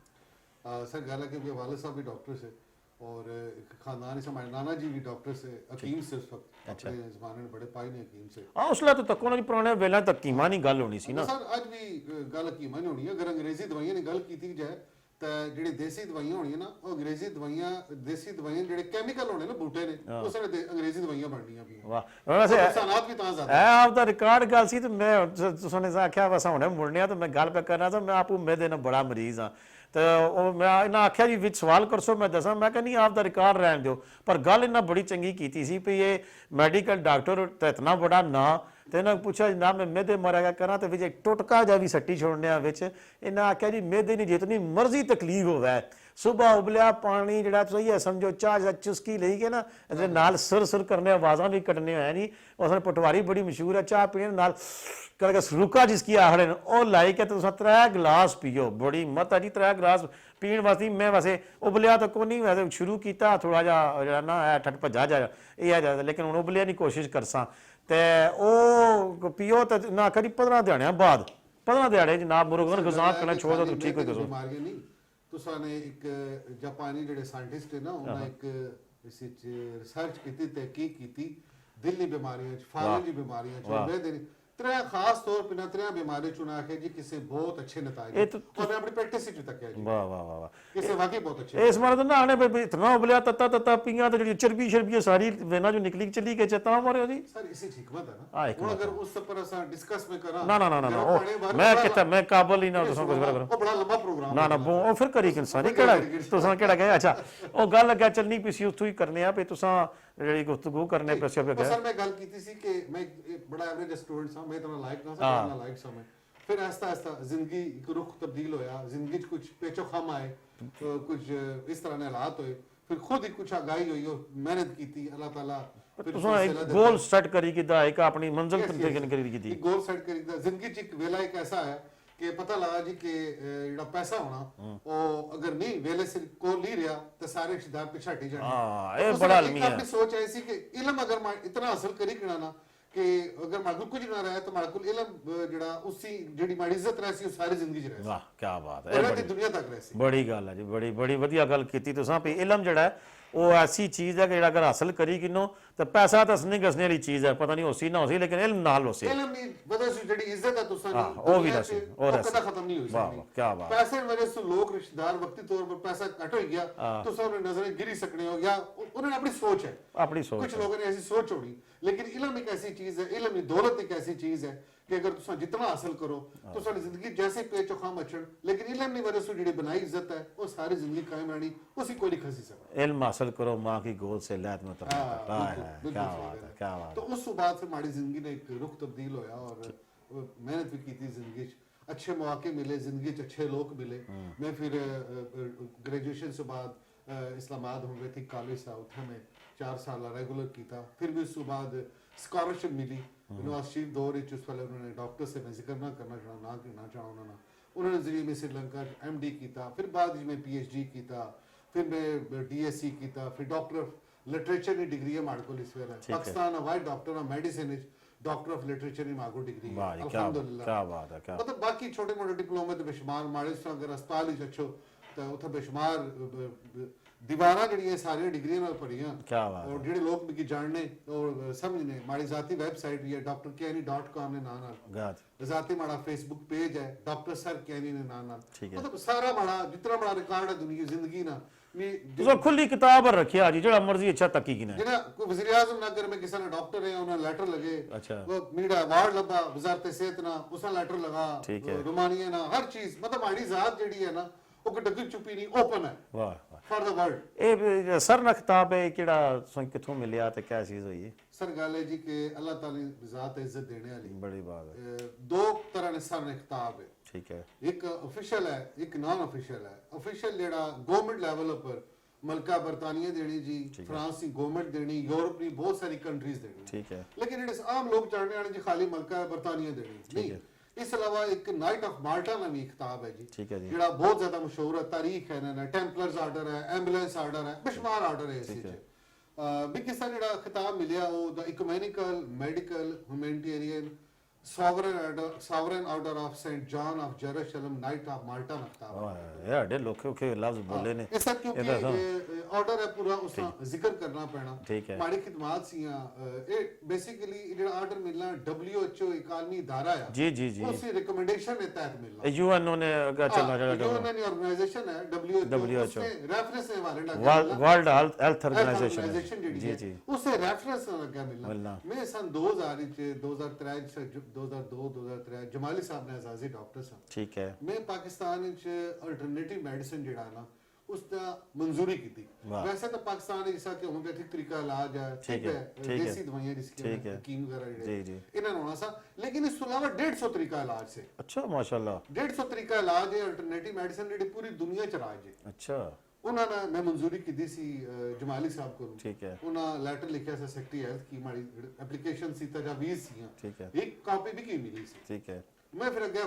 सर गल है कि मेरे वाले साहब भी डॉक्टर से और एक खानदान ही हमारे नाना जी भी डॉक्टर से, हकीम से उस वक्त अपने जमाने में बड़े पाई ने हकीम से। हाँ उसला तो तक उन्होंने पुराने वेला तक हकीमां नी गल होनी सी ना सर अज भी गल हकीमां नहीं होनी है। अगर अंग्रेजी दवाइयां की गल की जाए तो ਜਿਹੜੀ ਦੇਸੀ ਦਵਾਈਆਂ ਹੋਣੀਆਂ ਨਾ ਉਹ ਅੰਗਰੇਜ਼ੀ ਦਵਾਈਆਂ ਦੇਸੀ ਦਵਾਈਆਂ ਜਿਹੜੇ ਕੈਮੀਕਲ ਹੋਣੇ ਨਾ ਬੂਟੇ ਨੇ ਉਹ ਸਾਰੇ ਅੰਗਰੇਜ਼ੀ ਦਵਾਈਆਂ ਬਣਨੀਆਂ ਵੀ ਵਾਹ ਵੈਸੇ ਨੁਕਸਾਨਾਤ ਵੀ ਤਾਂ ਜ਼ਿਆਦਾ ਹੈ ਆਪ ਦਾ ਰਿਕਾਰਡ ਗੱਲ ਸੀ ਤੇ ਮੈਂ ਤੁਸਾਂ ਆਖਿਆ ਬਸ ਹੁਣੇ ਮੁੜਨਿਆ ਤੇ ਮੈਂ ਗੱਲ ਪੈ ਕਰਨਾ ਤਾਂ ਮੈਂ ਆਪੂ ਮੇਰੇ ਨਾਲ ਬੜਾ ਮਰੀਜ਼ ਆ ਤੇ ਉਹ ਮੈਂ ਇਹਨਾਂ ਆਖਿਆ ਜੀ ਵਿੱਚ ਸਵਾਲ ਕਰਸੋ ਮੈਂ ਦੱਸਾਂ ਮੈਂ ਕਹਿੰਦੀ ਆਪ ਦਾ ਰਿਕਾਰਡ ਰਹਿਣ ਦਿਓ ਪਰ ਗੱਲ ਇਹਨਾਂ ਬੜੀ ਚੰਗੀ ਕੀਤੀ ਸੀ ਵੀ ਇਹ ਮੈਡੀਕਲ ਡਾਕਟਰ ਤਾਂ ਇਤਨਾ ਬੜਾ ਨਾ ਤੇ ਇਹਨਾਂ ਪੁੱਛਿਆ ਨਾ ਮੈਂ ਮੇਦੇ ਮਰਿਆ ਕਰਾਂ ਤੇ ਵਿੱਚ ਟੁਟਕਾ ਜਾ ਵੀ ਸੱਟੀ ਛੋੜਨਿਆ ਵਿੱਚ ਇਹਨਾਂ ਆਖਿਆ ਜੀ ਮੇਦੇ ਨਹੀਂ ਜਿਤਨੀ ਮਰਜ਼ੀ ਤਕਲੀਫ ਹੋਵੇ ਸੁਬਹ ਉਬਲਿਆ ਪਾਣੀ ਜਿਹੜਾ ਤੁਸੀਂ ਇਹ ਸਮਝੋ ਚਾਹ ਜਾਂ ਚੁਸਕੀ ਲਈ ਕੇ ਨਾ ਇਹਦੇ ਨਾਲ ਸੁਰ ਸੁਰ ਕਰਨੇ ਆਵਾਜ਼ਾਂ ਵੀ ਕੱਢਣੇ ਹੋਇਆ ਨਹੀਂ ਉਸ ਨੇ ਪਟਵਾਰੀ ਬੜੀ ਮਸ਼ਹੂਰ ਹੈ ਚਾਹ ਪੀਣ ਨਾਲ ਕਰਕੇ ਸਰੂਕਾ ਜਿਸकी ਆਖੜੇ ਨੇ ਉਹ ਲਾਈ ਕੇ ਤੁਸੀਂ 3 गिलास ਪੀਓ ਬੜੀ ਮਤ ਜੀ 3 गिलास ਪੀਣ ਵਾਸਤੇ ਮੈਂ ਵੈਸੇ ਉਬਲਿਆ ਤਾਂ ਕੋਈ ਨਹੀਂ ਵੈਸੇ ਸ਼ੁਰੂ ਕੀਤਾ ਥੋੜਾ ਜਿਹਾ ਜਿਹੜਾ ਨਾ ਹੈ ਠੱਟ ਭੱਜਾ ਜਾ ਇਹ ਆ ਜਾਂਦਾ ਲੇਕਿਨ ਹੁਣ ਉਬਲਿਆ ਨਹੀਂ ਕੋਸ਼ਿਸ਼ ਕਰਸਾਂ ਤੇ ਉਹ ਪੀਓ ਤਾਂ ਨਾ ਕਰੀ 15 ਦਿਹਾੜਿਆਂ ਬਾਅਦ 15 ਦਿਹਾੜੇ ਜਨਾਬ ਮੁਰਗਨ ਗੁਜ਼ਾਰ ਕਰਨਾ ਛੋੜ ਦੋ ਠੀਕ ਹੋ ਜਾਓ ਬਿਮਾਰੀਆਂ ਨਹੀਂ ਤੁਸਾਂ ਨੇ ਇੱਕ ਜਾਪਾਨੀ ਜਿਹੜੇ ਸਾਇੰਟਿਸਟ ਹੈ ਨਾ ਉਹਨਾਂ ਇੱਕ ਇਸ ਵਿੱਚ ਰਿਸਰਚ ਕੀਤੀ ਤਹਿਕੀਕ ਕੀਤੀ ਦਿਲ ਦੀ ਬਿਮਾਰੀਆਂ ਚ ਫਾਲਜ ਦੀ ਬਿਮਾਰੀਆਂ ਚ ਉਹਦੇ त्रै खास तौर पर त्रै बीमारी चुना के जी किसे बहुत अच्छे नतीजे और अपनी प्रैक्टिस ही तक है जी वाह वाह वाह वाह किसे वाकई बहुत अच्छे इस मारे तो ना आने पे इतना उबलिया तत्ता तत्ता पियां तो चर्बी शर्बी सारी वेना जो निकली चली गई चता मारे जी सर इसी हिकमत है ना और अगर उस पर असा डिस्कस में करा ना ना ना ना मैं कहता मैं काबल ही ना तुसा कुछ करो वो बड़ा लंबा प्रोग्राम ना ना वो फिर करी इंसान केड़ा तुसा केड़ा गए अच्छा ओ गल लगा चलनी पी उतो ही करने आ पे तुसा ਜਿਹੜੀ ਗੁਫ਼ਤਗੂ ਕਰਨੇ ਪੈਸੇ पे सर मैं गल की सी कि मैं बड़ा एवरेज स्टूडेंट था मैं इतना लायक ना था इतना लायक था मैं फिर आहिस्ता आहिस्ता जिंदगी का रुख तब्दील होया जिंदगी च कुछ पेचो खम आए कुछ इस तरह ने हालात होए फिर खुद ही कुछ आगाही हुई और मेहनत की अल्लाह ताला तुसा एक गोल सेट करी किदा एक अपनी मंजिल तक करी की एक गोल सेट करी किदा जिंदगी च एक वेला एक ऐसा है कि पता लगा जी कि ਜਿਹੜਾ ਪੈਸਾ ਹੋਣਾ ਉਹ ਅਗਰ ਨਹੀਂ ਵੇਲੇ ਸਿਰ ਕੋਲ ਨਹੀਂ ਰਿਹਾ ਤਾਂ ਸਾਰੇ ਰਿਸ਼ਤੇਦਾਰ ਪਿੱਛੇ ਹਟੀ ਜਾਣਗੇ ਹਾਂ ਇਹ ਬੜਾ ਅਲਮੀ ਹੈ ਆਪਣੀ ਸੋਚ ਐਸੀ ਕਿ ਇਲਮ ਅਗਰ ਮੈਂ ਇਤਨਾ ਹਾਸਲ ਕਰੀ ਕਿਣਾ ਨਾ ਕਿ ਅਗਰ ਮਾਗੂ ਕੁਝ ਨਾ ਰਹੇ ਤਾਂ ਮਾਗੂ ਇਲਮ ਜਿਹੜਾ ਉਸੀ ਜਿਹੜੀ ਮਾੜੀ ਇੱਜ਼ਤ ਰਹੀ ਸੀ ਉਹ ਸਾਰੀ ਜ਼ਿੰਦਗੀ ਚ ਰਹੀ ਵਾਹ ਕੀ ਬਾਤ ਹੈ ਇਹ ਬੜੀ ਦੁਨੀਆ ਤੱਕ ਰਹੀ ਸੀ ਬੜੀ ਗੱਲ ਹੈ ਜੀ ਬੜੀ ਬੜੀ ਵਧੀਆ ਗੱਲ ਕੀਤੀ ਤੁਸੀਂ ਵੀ ਇਲਮ ਜਿਹੜਾ ਉਹ ਐਸੀ ਚੀਜ਼ ਹੈ ਕਿ ਜਿਹੜਾ ਅਗਰ ਹਾਸਲ ਕਰੀ ਕਿਨੋ ਤਾਂ ਪੈਸਾ ਤਾਂ ਨਹੀਂ ਗਸਨੇ ਵਾਲੀ ਚੀਜ਼ ਹੈ ਪਤਾ ਨਹੀਂ ਹੋਸੀ ਨਾ ਹੋਸੀ ਲੇਕਿਨ ਇਲਮ ਨਾਲ ਹੋਸੀ ਇਲਮ ਦੀ ਵਜ੍ਹਾ ਸੇ ਜਿਹੜੀ ਇੱਜ਼ਤ ਹੈ ਤੁਸਾਂ ਦੀ ਉਹ ਵੀ ਰਸੀ ਉਹ ਕਦੇ ਖਤਮ ਨਹੀਂ ਹੋਈ ਵਾਹ ਵਾਹ ਕੀ ਬਾਤ ਪੈਸੇ ਵਜ੍ਹਾ ਸੇ ਲੋਕ ਰਿਸ਼ਤੇਦਾਰ ਵਕਤੀ ਤੌਰ ਪਰ ਪੈਸਾ ਘਟ ਹੋ ਗਿਆ ਤੁਸਾਂ ਉਹਨੇ ਨਜ਼ਰ ਗਿਰੀ ਸਕਣੇ ਹੋ ਜਾਂ ਉਹਨਾਂ ਨੇ ਆਪਣੀ ਸੋਚ ਹੈ अपनी सोच कुछ लोगों ने ऐसी सोच होगी लेकिन इलम एक ऐसी चीज है इलम दौलत एक ऐसी चीज है कि अगर तुसा जितना हासिल करो तो सारी जिंदगी जैसे पेचो खाम अचन लेकिन इलम की वजह से जी बनाई इज्जत है वो सारी जिंदगी कायम रहनी उसी कोई नहीं खसी सकता इल्म हासिल करो माँ की गोद से लैत में क्या बात है क्या बात तो उस बाद फिर हमारी जिंदगी ने एक रुख तब्दील होया और मेहनत भी की थी जिंदगी अच्छे मौके मिले जिंदगी अच्छे लोग मिले मैं फिर ग्रेजुएशन से बाद इस्लामाबाद होम्योपैथिक कॉलेज था, उत्थे मैं 4 साल रेगुलर किया। फिर भी उस तो बाद स्कॉलरशिप मिली यूनिवर्सिटी दौर विच, उस वेले उन्होंने डॉक्टर से मैं जिक्र ना करना चाहना उन्होंने जरिए में श्रीलंका MD किया, फिर बाद में PhD किया, फिर मैं DSc किया, फिर डॉक्टर ऑफ लिटरेचर की डिग्री है मारे को इस वेले Pakistan wide doctor of medicine doctor of literature की मागो डिग्री अल्हम्दुलिल्लाह। क्या बात है, क्या मतलब बाकी छोटे मोटे डिप्लोमे तो बेशुमार माड़े से अगर अस्पताल ही अच्छो तो उत्थे बेशुमार दीवारां जड़ियां सारियां डिग्रियां नाल भरियां। क्या बात और जेडे लोग मिगी जानने और समझने माड़ी जाती वेबसाइट भी है drkani.com ने नाम नाल, गात जाती माड़ा फेसबुक पेज है डॉक्टर सर कैनी ने नाम नाल। ठीक है। मतलब सारा माड़ा जितना बड़ा रिकॉर्ड है दुनिया जिंदगी ना ਤੁਸੀਂ ਖੁੱਲੀ ਕਿਤਾਬ ਰੱਖਿਆ ਜੀ, ਜਿਹੜਾ ਮਰਜ਼ੀ ਅੱਛਾ ਤੱਕੀ ਕਿਨੇ जेड़ा कोई वज़ीर आज़म नगर में किसी ने डॉक्टर है उन्हें लेटर लगे, अच्छा। वो मीडिया अवार्ड लगा वजारत सेहत ना उसने लेटर लगा, ठीक है। रोमानिया ना हर चीज मतलब हमारी जात जेड़ी है ना वो कोई डगी चुपी नहीं ओपन है ਵਾਹ ਵਾਹ। For the world. ਇਹ ਸਰ ਨਾ ਕਿਤਾਬ ਹੈ ਕਿਹੜਾ ਤੁਹਾਨੂੰ ਕਿੱਥੋਂ ਮਿਲਿਆ ਤੇ ਕਿਆ ਚੀਜ਼ ਹੋਈ ਹੈ? सर गल है जी कि अल्लाह ताला की जात है इज्जत देने वाली। बड़ी बात है। दो तरह ने सर ने किताब है, ठीक है। एक ऑफिशियल है एक नॉन ऑफिशियल है। ऑफिशियल जेड़ा गवर्नमेंट लेवल पर मलका बरतानिया देनी जी, फ्रांस की गवर्नमेंट देनी, यूरोप की बहुत सारी कंट्रीज देनी, ठीक है। लेकिन जेड़े आम लोग जानने वाले जी खाली मलका बरतानिया देनी नहीं। इस अलावा एक नाइट ऑफ माल्टा नाम की किताब है जी, ठीक है जी। जेड़ा बहुत ज्यादा मशहूर है, तारीख है ना, टेम्पलर्स आर्डर है, एम्बुलेंस आर्डर है, बेशुमार आर्डर है इस विच। भी किसा जेड़ा खिताब मिलिया वो the ecumenical medical humanitarian sovereign order of Saint John of Jerusalem night of Malta ना किताब है। यार डे लोखे लफ्ज बोले ने इस क्योंकि ऑर्डर है पूरा उसका जिक्र करना पैना, ठीक है। माड़ी खिदमत सियां ये बेसिकली जेड़ा ऑर्डर मिलना WHO एक आलमी इदारा है जी जी जी, उसकी रिकमेंडेशन के तहत मिलना। UN ने अगर चलना UN ऑर्गेनाइजेशन है WHO उसने रेफरेंस ने वाले लगा वर्ल्ड हेल्थ ऑर्गेनाइजेशन जी जी उससे रेफरेंस लगा मिलना। मैं सन 2002-2003 जमाली साहब ने आजादी डॉक्टर साहब, ठीक है। मैं पाकिस्तान च अल्टरनेटिव मेडिसिन जेड़ा ना उसका मंजूरी की थी। वैसे तो पाकिस्तान जैसा कि होम्योपैथिक तरीका इलाज है, ठीक है, देसी दवाइयां जिसकी हकीम वगैरह जेड़े इन्हां होना सा, लेकिन इस अलावा 150 तरीका इलाज से। अच्छा माशाल्लाह 150 तरीका इलाज है अल्टरनेटिव मेडिसिन जेड़ी पूरी दुनिया च राज है। अच्छा उन्होंने मैं मंजूरी की दी सी जमाली साहब को, ठीक है। उन्होंने लेटर लिखा सा सेक्रेटरी हेल्थ की माड़ी एप्लीकेशन सी तजावीज सी, ठीक है। एक कॉपी भी की मिली सी, ठीक है। मैं फिर अगे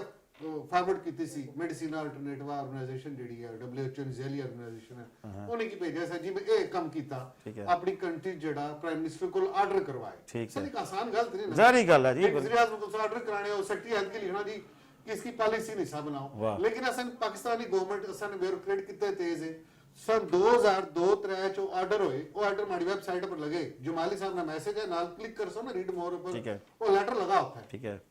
फॉरवर्ड की सी मेडिसिन अल्टरनेटिव ऑर्गेनाइजेशन जेडी है WHO न्यूज़ीलैंड ऑर्गेनाइजेशन है उन्हें की भेजा सा जी मैं ये काम कीता अपनी कंट्री जेड़ा प्राइम मिनिस्टर को ऑर्डर करवाए। ठीक है। एक आसान गल नहीं ना, जारी गल है जी, वज़ीर आज़म को ऑर्डर कराने और सेक्रेटरी हेल्थ की लिखना जी कि इसकी पॉलिसी नहीं सा बनाओ, लेकिन असन पाकिस्तानी गवर्नमेंट असन ब्यूरोक्रेट कितने तेज है। सन 2002-03 चो ऑर्डर होए, वो ऑर्डर हमारी वेबसाइट पर लगे, जमाली साहब का मैसेज है नाल क्लिक कर सो ना रीड मोर पर वो लेटर लगा होता है, ठीक है।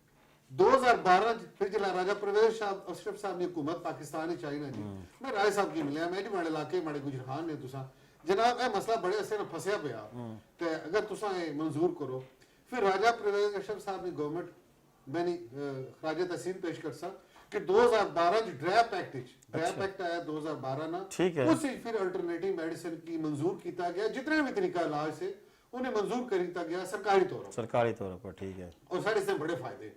2012 फिर जिला राजा परवेज साहब अशरफ साहब ने हुकूमत पाकिस्तान चाइना जी मैं राय साहब की मिलिया, मैं जी माड़े इलाके माड़े गुजर खान ने तुसा जनाब ए मसला बड़े असे ना फसया पिया ते अगर तुसा ए मंजूर करो। फिर राजा परवेज अशरफ साहब ने गवर्नमेंट मैंने खराज तहसीन पेश कर सा कि 2012 ड्रैप एक्ट आया 2012 ना, उसे फिर अल्टरनेटिव मेडिसिन की मंजूर किया गया, जितने भी तरीका इलाज से उन्हें मंजूर किया गया सरकारी तौर पर, ठीक है। और सारे इससे बड़े फायदे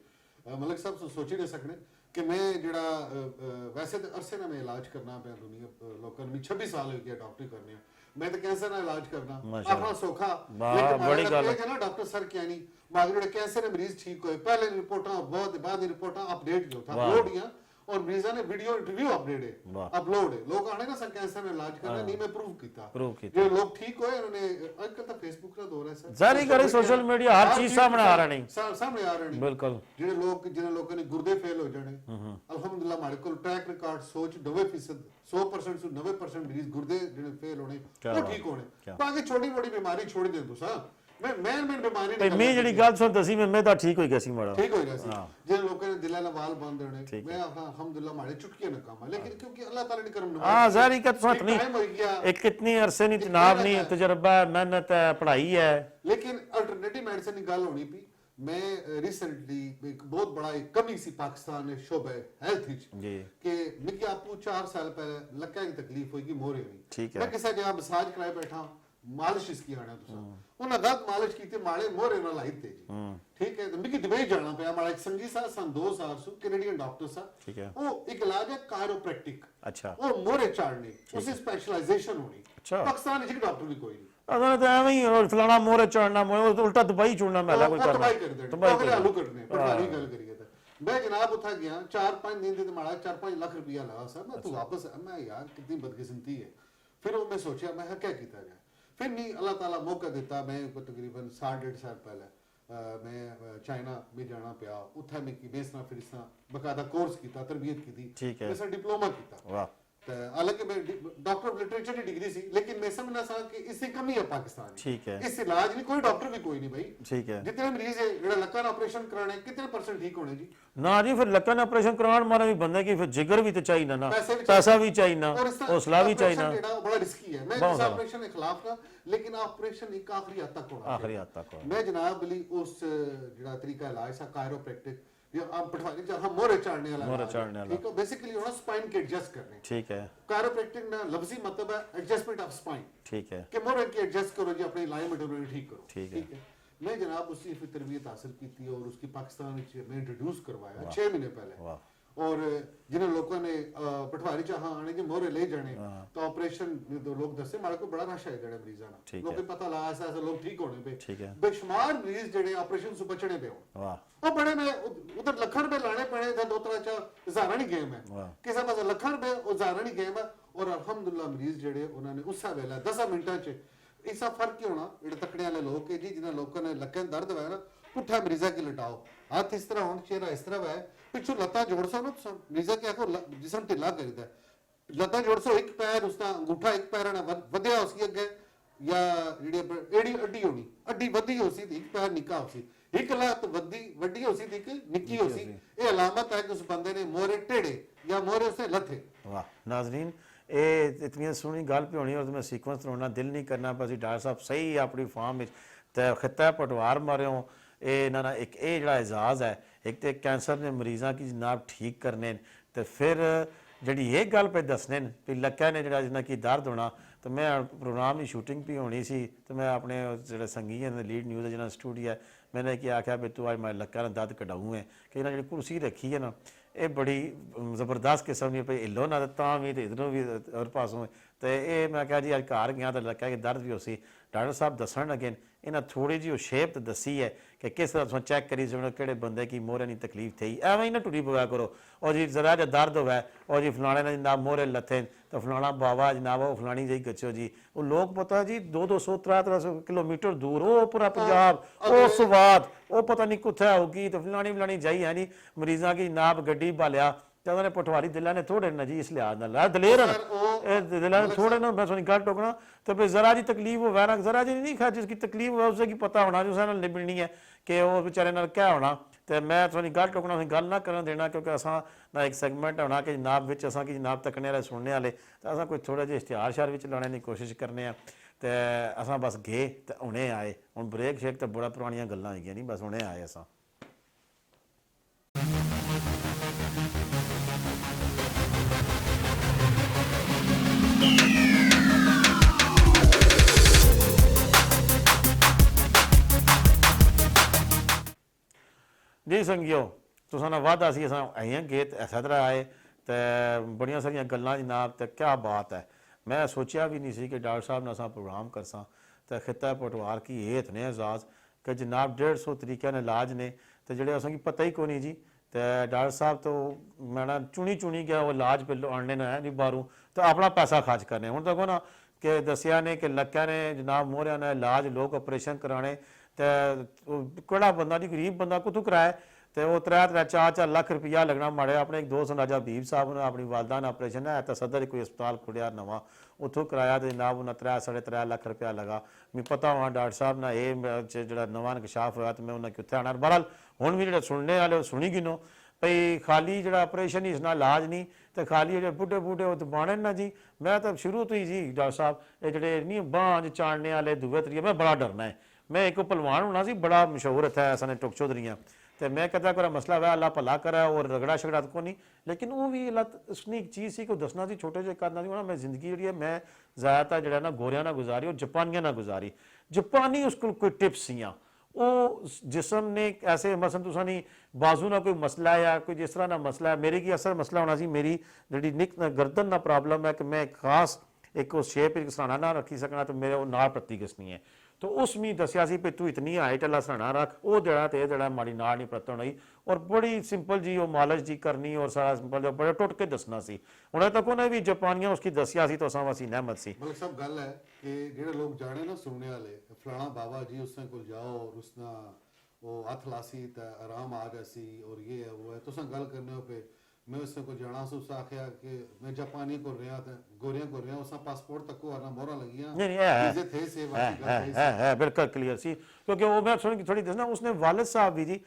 मलिक साहब सोच ही नहीं सकने कि मैं जेड़ा वैसे तो अरसे ना मैं इलाज करना पे दुनिया लोगों में 26 साल हो गया डॉक्टरी करने, मैं तो कैंसर ना इलाज करना अपना सौखा, लेकिन बड़ी गल है ना डॉक्टर सर क्या नहीं बाकी कैंसर मरीज ठीक हुए पहले रिपोर्टा बहुत बाद रिपोर्टा अपडेट जो था अपलोड या और मरीजा ने वीडियो इंटरव्यू अपलोड है लोग आने ना सर कैंसर में इलाज करना नहीं मैं प्रूव किया जो लोग ठीक हुए उन्होंने आजकल तो फेसबुक का दौर है सर जारी करे सोशल मीडिया हर चीज सामने आ रहा नहीं सामने आ रहा नहीं बिल्कुल जिन्हें लोगों ने गुर्दे फेल हो जाने अल्हम्दुलिल्लाह हमारे को ट्रैक रिकॉर्ड सोच 90% 100% से 90% मरीज गुर्दे जिन्हें फेल होने वो ठीक होने बाकी छोटी मोटी बीमारी छोड़ दे तुसा मैं बीमारी नहीं मैं जेडी गल सुन दसी मैं तो ठीक होई गसी माड़ा ठीक होई गसी जिन लोगों ने दिल ना वाल बांध देने मैं अल्हम्दुलिल्लाह मारे चुटकियां न काम लेकिन क्योंकि अल्लाह ताला ने करम नवाज हां जारी का तो नहीं एक कितनी अरसे नहीं जनाब नहीं तजर्बा मेहनत है पढ़ाई है, लेकिन अल्टरनेटिव मेडिसिन की गल होनी पी मैं रिसेंटली एक बहुत बड़ा एक कमी सी पाकिस्तान में शोबे हेल्थ जी कि मिकी आपको 4 साल पहले लक्का की तकलीफ होगी मोरे हुई, मैं किसी जगह मसाज कराए बैठा ਮਾਲਿਸ਼ ਇਸ ਕੀ ਆਣਾ ਤੁਸੀਂ ਉਹਨਾਂ ਗਲਤ ਮਾਲਿਸ਼ ਕੀਤੀ ਮਾਲੇ ਮੋਰੇ ਨਾਲ ਲਾਈ ਤੇ ਜੀ ਠੀਕ ਹੈ ਤੇ ਮਿੱਕੀ ਦੁਬਈ ਜਾਣਾ ਪਿਆ ਮਾੜਾ ਇੱਕ ਸੰਗੀ ਸਾਹਿਬ ਸਨ 2 ਸਾਲ ਸੁ ਕੈਨੇਡੀਅਨ ਡਾਕਟਰ ਸਾਹਿਬ ਠੀਕ ਹੈ ਉਹ ਇੱਕ ਇਲਾਜ ਹੈ ਕਾਇਰੋਪ੍ਰੈਕਟਿਕ ਅੱਛਾ ਉਹ ਮੋਰੇ ਚਾੜਨੇ ਉਸੇ ਸਪੈਸ਼ਲਾਈਜੇਸ਼ਨ ਹੋਣੀ ਅੱਛਾ। ਪਾਕਿਸਤਾਨ ਵਿੱਚ ਇੱਕ ਡਾਕਟਰ ਵੀ ਕੋਈ ਨਹੀਂ ਅਸਾਂ ਤਾਂ ਐਵੇਂ ਹੀ ਫਲਾਣਾ ਮੋਰੇ ਚੜਨਾ ਮੋਰੇ ਉਲਟਾ ਦੁਬਈ ਚੁਣਨਾ ਮੈਲਾ ਕੋਈ ਕਰਨਾ ਤਬਾਈ ਕਰ ਦੇਣੀ ਤਬਾਈ ਆਲੂ ਕੱਢਨੇ ਪਟਵਾਰੀ ਗੱਲ ਕਰੀਏ ਤਾਂ ਮੈਂ ਜਨਾਬ ਉੱਥਾ ਗਿਆ 4-5 ਦਿਨ ਦੇ ਮਾੜਾ 4-5 ਲੱਖ ਰੁਪਇਆ ਲਗਾ ਸਰ ਮੈਂ ਤੂੰ ਵਾਪਸ ਮੈਂ ਯਾਰ ਕਿੰਨੀ ਬਦਕਿਸਮਤੀ ਹੈ ਫਿਰ ਉਹ ਮੈਂ ਸੋਚਿਆ ਮੈਂ ਕਿਹਾ ਕੀ ਕੀਤਾ ਜਾਏ ਫਿਰ ਨਹੀਂ ਅੱਲਾਹ ਤਾਲਾ ਮੌਕਾ ਦਿੱਤਾ ਮੈਂ ਕੋਈ ਤਕਰੀਬਨ 1.5 ਸਾਲ ਪਹਿਲਾਂ ਮੈਂ ਚਾਈਨਾ ਵੀ ਜਾਣਾ ਪਿਆ ਉੱਥੇ ਮੈਂ ਕੀ ਬੇਸਨਾ ਫਿਰ ਇਸ ਤਰ੍ਹਾਂ ਬਕਾਇਦਾ ਕੋਰਸ ਕੀਤਾ ਤਰਬੀਅਤ ਕੀਤੀ ਮੈਂ ਸਰ ਡਿਪਲੋਮਾ ਕੀਤਾ ਵਾਹ ਤੇ ਹਾਲਾਂਕਿ ਮੈਂ doctor of literature the degree ਸੀ ਲੇਕਿਨ ਮੈਂ ਸਮਝਣਾ ਸਾਂ ਕਿ ਇਸ ਦੀ ਕਮੀ ਹੈ ਪਾਕਿस्तान में ठीक है ਇਸ ਇਲਾਜ ਨਹੀਂ ਕੋਈ ਡਾਕਟਰ ਵੀ ਕੋਈ ਨਹੀਂ ਭਾਈ ठीक है ਜਿਤਨੇ ਮਰੀਜ਼ ਹੈ ਜਿਹੜਾ ਲੱਕਾਂ ਦਾ ਆਪਰੇਸ਼ਨ ਕਰਾਣੇ ਕਿਤਨੇ % ਠੀਕ ਹੋਣੇ ਜੀ ना जी फिर लक्कन ऑपरेशन कराने मारा भी बंदे की फिर जिगर भी तो चाहिए ना पैसा भी चाहिए ना हौसला भी चाहिए ना ਜਿਹੜਾ ਬੜਾ ਰਿਸਕੀ ਹੈ ਮੈਂ ਇਸ ਆਪਰੇਸ਼ਨ ਦੇ ਖਿਲਾਫ ਨਾ ਲੇਕਿਨ ਆਪਰੇਸ਼ਨ ਇੱਕ ਆਖਰੀ ਹੱਦ ਤੱਕ ਹੋਣਾ आखिरी हद तक ਮੈਂ ਜਨਾਬ ਲਈ ਉਸ ਜਿਹੜਾ ਤਰੀਕਾ ਇਲਾਜ ਸਾ ਕਾਇਰੋਪ੍ਰੈਕਟਿਕ या आप पटवारी जहां मोरे चाड़ने वाला ठीक है बेसिकली होना स्पाइन के एडजस्ट करने ठीक है कायरोप्रैक्टिक ना लफ्जी मतलब है एडजस्टमेंट ऑफ स्पाइन ठीक है कि मोरे की एडजस्ट करो जी अपनी अलाइनमेंट उन्हें ठीक करो ठीक है मैं जनाब उसकी फिर तरबियत हासिल की थी और उसकी पाकिस्तान में इंट्रोड्यूस करवाया 6 महीने पहले और जिन्हें लोगों ने पटवारी चाह आने के मोरे ले जाने तो ऑपरेशन लोग दसे मारे को बड़ा रश है जड़े मरीजा ना लोग पता लगा ऐसा ऐसा लोग ठीक होने पे बेशुमार मरीज जड़े ऑपरेशन से बचने पे हो वो बड़े में उधर लखन पे लाने पड़े इधर 2-3 हज़ारां दी गेम है किसी पास लखन पे हज़ारां दी गेम है और अल्हम्दुलिल्लाह मरीज जड़े उन्होंने उस वेला 10 मिनटां च ऐसा फर्क क्यों होना ਜਿਹੜੇ ਤਕੜੇ ਵਾਲੇ ਲੋਕ ਹੈ ਜੀ ਜਿਨ੍ਹਾਂ ਲੋਕਾਂ ਨੇ ਲੱਕਾਂ ਦਰਦ ਹੋਇਆ ਨਾ ਪੁੱਠਾ ਮਰੀਜ਼ਾ ਕੀ ਲਟਾਓ ਹੱਥ ਇਸ ਤਰ੍ਹਾਂ ਹੋਣ ਚਿਹਰਾ ਇਸ ਤਰ੍ਹਾਂ ਹੈ ਪਿੱਛੋਂ ਲੱਤਾਂ ਜੋੜ ਸੋ ਨਾ ਮਰੀਜ਼ਾ ਕੀ ਆਖੋ ਜਿਸਮ ਢਿੱਲਾ ਕਰੀਦਾ ਲੱਤਾਂ ਜੋੜ ਸੋ ਇੱਕ ਪੈਰ ਉਸਦਾ ਅੰਗੂਠਾ ਇੱਕ ਪੈਰ ਨਾਲ ਵਧਿਆ ਉਸकी ਅੱਗੇ ਜਾਂ ਜਿਹੜੀ ਏੜੀ ਅੱਡੀ ਹੋਣੀ ਅੱਡੀ ਵੱਧੀ ਹੋ ਸੀ ਤੇ ਇੱਕ ਪੈਰ ਨਿੱਕਾ ਹੋ ਸੀ ਇੱਕ ਲੱਤ ਵੱਡੀ ਹੋ ਸੀ ਤੇ ਇੱਕ ਨਿੱਕੀ ਹੋ ਸੀ ਇਹ ਅਲਾਮਤ ਹੈ ਕਿ ਉਸ ਬੰਦੇ ਨੇ ਮੋਰੇ ਟੇੜੇ ਜਾਂ ਮੋਰੇ ਉਸੇ ਲੱਥੇ वाह नाजरीन ਇਹ ਇਤਨੀ ਸੋਹਣੀ ਗੱਲ ਪਈ ਹੋਣੀ ਔਰ ਮੈਂ ਸੀਕੁਐਂਸ ਬਣਾਉਣਾ ਦਿਲ ਨਹੀਂ ਕਰਨਾ ਪਰ ਅਸੀਂ ਡਾਕਟਰ ਸਾਹਿਬ ਸਹੀ ਆਪਣੀ ਫਾਰਮ ਵਿੱਚ ਤੇ ਖਿੱਤਾ ਪਟਵਾਰ ਮਾਰਿਓ ਇਹ ਇਹਨਾਂ ਦਾ ਇੱਕ ਇਹ ਜਿਹੜਾ ਇਜਾਜ਼ ਹੈ ਇੱਕ ਤੇ ਕੈਂਸਰ ਦੇ ਮਰੀਜ਼ਾਂ ਕੀ ਜਨਾਬ ਠੀਕ ਕਰਨੇ ਤੇ ਫਿਰ ਜਿਹੜੀ ਇਹ ਗੱਲ ਪੇ ਦੱਸਣੇ ਵੀ ਲੱਕਾਂ ਨੇ ਜਿਹੜਾ ਜਿੰਨਾ ਕੀ ਦਰਦ ਹੋਣਾ ਤੇ ਮੈਂ ਪ੍ਰੋਗਰਾਮ ਦੀ ਸ਼ੂਟਿੰਗ ਵੀ ਹੋਣੀ ਸੀ ਤੇ ਮੈਂ ਆਪਣੇ ਜਿਹੜੇ ਸੰਗੀਆਂ ਦੇ ਲੀਡ ਨਿਊਜ਼ ਜਿਹਨਾਂ ਸਟੂਡੀਓ ਹੈ मैंने क्या आख्या भी तू आज मैं लक्का ने दर्द कटाऊँ है कि जी कुर्सी रखी है ना ये बड़ी जबरदस्त किस्म की भाई हिलो ना तो भी तो इधरों भी और पासों तो ये मैं क्या जी अज घर गया तो लक्का कि दर्द भी उसी डॉक्टर साहब दसन लगे इन्हें थोड़ी जी शेप तो दसी है कि किस तरह तुम चैक करी सकते कि बंदे की मोहरे नहीं तकलीफ थी एवं ही ना टुरी पवा करो और जी जरा जो दर्द होवे और जी फलाने ने जनाब मोहरे लथे तो फलाना बाबा जनाब वो फलानी जी गच्छो जी वो लोग पता जी 200 300 किलोमीटर दूर वो पूरा पंजाब वो स्वाद वो पता नहीं कुत्थे होगी तो फलानी जाई है नहीं मरीजा की जनाब गड्डी भालिया तो उन्होंने पटवारी दिल्ला ने थोड़े ना जी इस लिहाज ना दलेर दिल्ला ने थोड़े ना मैं सुनी गल टोकना तो फिर जरा जी तकलीफ हो ना जरा जी नहीं खा जिसकी तकलीफ हो उसे की पता होना जो उस निभनी है कि वो बेचारे नाल क्या होना तो मैं थोड़ी गल टोकना गल ना करन देना क्योंकि असां ना एक सैगमेंट होना कि जनाब विच असां की जनाब तकने वाले सुनने वाले तो असां कोई थोड़ा जिहा इश्तिहार शार विच लाने की कोशिश करने तो असां बस गए तो हुणे आए हुण ब्रेक शेक तो बड़ा पुरानियां गल्लां होईयां नहीं बस हुणे आए असां जी संगियो तुसां नाल वादा सी असां आए गए ऐसा तरह आए तो बड़ियां सारियां गल्लां जनाब तो क्या बात है मैं सोचा भी नहीं सी कि डॉक्टर साहब नाल असां प्रोग्राम करसां तो खिता पटवार की ये इतने एजाज कि जनाब 150 तरीके ने इलाज ने तो जेडे असें पता ही कोई नहीं जी तो डॉक्टर साहब तो मैं ना चुनी गया वो इलाज पे आने ना है नहीं बाहरों तो अपना पैसा खर्च करने हुण देखो ना कि दसिया ने कि लक्का ने जनाब मोहरिया ने इलाज लोग ऑपरेशन कराने तो केड़ा बंदा जी गरीब बंदा कुत्थों कराए तो वो 3-4 लाख रुपया लगना माड़े अपने एक दोस्त राजा हबीब साहब ने अपनी वालदा ने ऑपरेशन है तो सदर कोई अस्पताल खुलिया नवा उतों कराया तो जनाब उन्हें 3-3.5 लाख रुपया लगा मैं पता हुआ डॉक्टर साहब ने ये जो नवा इंकशाफ होया तो मैं उन्हें कितने आना बहरहाल हुण भी जो सुनने वाले सुनी गिनो भई खाली जो ऑपरेशन ही इसना इलाज नहीं तो खाली जो बुढ़े वो तो बाने ना जी मैं तो शुरू तो ही जी डॉक्टर साहब ये जोड़े नहीं बांझ चाड़ने वाले दुए तरीके मैं बड़ा डरना है मैं एक पहलवान होना सी बड़ा मशहूर इतना ऐसा ने टुक चौधरी ਤੇ ਮੈਂ ਕਹਦਾ ਕੋਈ ਮਸਲਾ ਵਾ ਅੱਲਾਹ ਭਲਾ ਕਰੇ ਔਰ ਰਗੜਾ ਛਗੜਾ ਕੋ ਨਹੀਂ ਲੇਕਿਨ ਉਹ ਵੀ ਉਸਨੇ ਇੱਕ ਚੀਜ਼ ਸੀ ਕਿ ਦੱਸਣਾ ਸੀ ਛੋਟੇ ਜਿਹੇ ਕਰਨਾ ਸੀ ਉਹਨਾਂ ਮੈਂ ਜ਼ਿੰਦਗੀ ਜਿਹੜੀ ਹੈ ਮੈਂ ਜ਼ਿਆਦਾਤਰ ਜਿਹੜਾ ਨਾ ਗੋਰਿਆਂ ਨਾਲ ਗੁਜ਼ਾਰੀ ਔਰ ਜਾਪਾਨੀਆਂ ਨਾਲ ਗੁਜ਼ਾਰੀ ਜਾਪਾਨੀ ਉਸ ਕੋਲ ਕੋਈ ਟਿਪਸ ਸੀਆਂ ਉਹ ਜਿਸਮ ਨੇ ਐਸੇ ਮਸਲ ਤੁਸੀਂ ਨਹੀਂ ਬਾਜ਼ੂ ਨਾਲ ਕੋਈ ਮਸਲਾ ਹੈ ਕੋਈ ਜਿਸ ਤਰ੍ਹਾਂ ਦਾ ਮਸਲਾ ਹੈ ਮੇਰੇ ਕੀ ਅਸਲ ਮਸਲਾ ਹੋਣਾ ਸੀ ਮੇਰੀ ਜਿਹੜੀ ਨਿਕ ਗਰਦਨ ਦਾ ਪ੍ਰੋਬਲਮ ਹੈ ਕਿ ਮੈਂ ਖਾਸ ਇੱਕ ਉਸ ਸ਼ੇਪ ਇੱਕ ਸਰਾਣਾ ਨਾ ਰੱਖੀ ਸਕਣਾ ਤੇ ਮੇਰੇ ਉਹ ਨਾਲ ਪ੍ਰਤੀ ਗਸਨੀ ਹੈ तो उसमें दसिया सी भी तू इतनी हाइट वाला सराना रख वो जड़ा ते जड़ा माड़ी नाड़ नहीं प्रतन होई और बड़ी सिंपल जी वो मालिश जी करनी और सारा सिंपल बड़ा टुट के दसना सी उन्हें तक उन्हें भी जापानियां उसकी दसिया सी तो असां वासी नहमत सी मलिक साहब गल है कि जेडे लोग जाने ना सुनने वाले फलाना बाबा जी उसने कोल जाओ और उसना वो हथ लासी ते आराम आ जासी और ये है वो है तुसां गल करने हो पे मैं उसने को जाना से उसने आखिया कि मैं जापानी को रहा था गोरियां को रहा उसका पासपोर्ट तक को आना मोहरा लगियां नहीं है चीजें थे से बाकी गल है बिल्कुल क्लियर सी क्योंकि वो मैं सुन थोड़ी दसना उसने वालिद साहब भी जी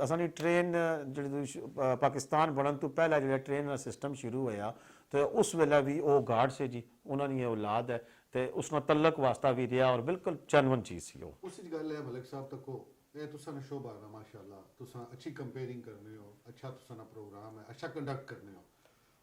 असानी ट्रेन ਜਿਹੜੀ ਪਾਕਿਸਤਾਨ ਬਣਨ ਤੋਂ ਪਹਿਲਾਂ ਜਿਹੜਾ ਟ੍ਰੇਨ ਦਾ ਸਿਸਟਮ ਸ਼ੁਰੂ ਹੋਇਆ ਤੇ ਉਸ ਵੇਲੇ ਵੀ ਉਹ ਗਾਰਡ ਸੇ ਜੀ ਉਹਨਾਂ ਦੀ ਔਲਾਦ ਹੈ ਤੇ ਉਸ ਨਾਲ ਤਲਕ ਵਾਸਤਾ ਵੀ ਰਿਹਾ ਔਰ ਬਿਲਕੁਲ ਚੰਨਵਨ ਚੀਜ਼ ਸੀ ਉਹ ਉਸ ਦੀ ਗੱਲ ਹੈ ਮਲਿਕ ਸਾਹਿਬ ਤੱਕੋ ਇਹ ਤੁਸਾਂ ਨੇ ਸ਼ੋਭਾ ਨਾ ਮਾਸ਼ਾਅੱਲਾ ਤੁਸਾਂ ਅੱਛੀ ਕੰਪੇਅਰਿੰਗ ਕਰਨੇ ਹੋ ਅੱਛਾ ਤੁਸਾਂ ਦਾ ਪ੍ਰੋਗਰਾਮ ਹੈ ਅੱਛਾ ਕੰਡਕਟ ਕਰਨੇ ਹੋ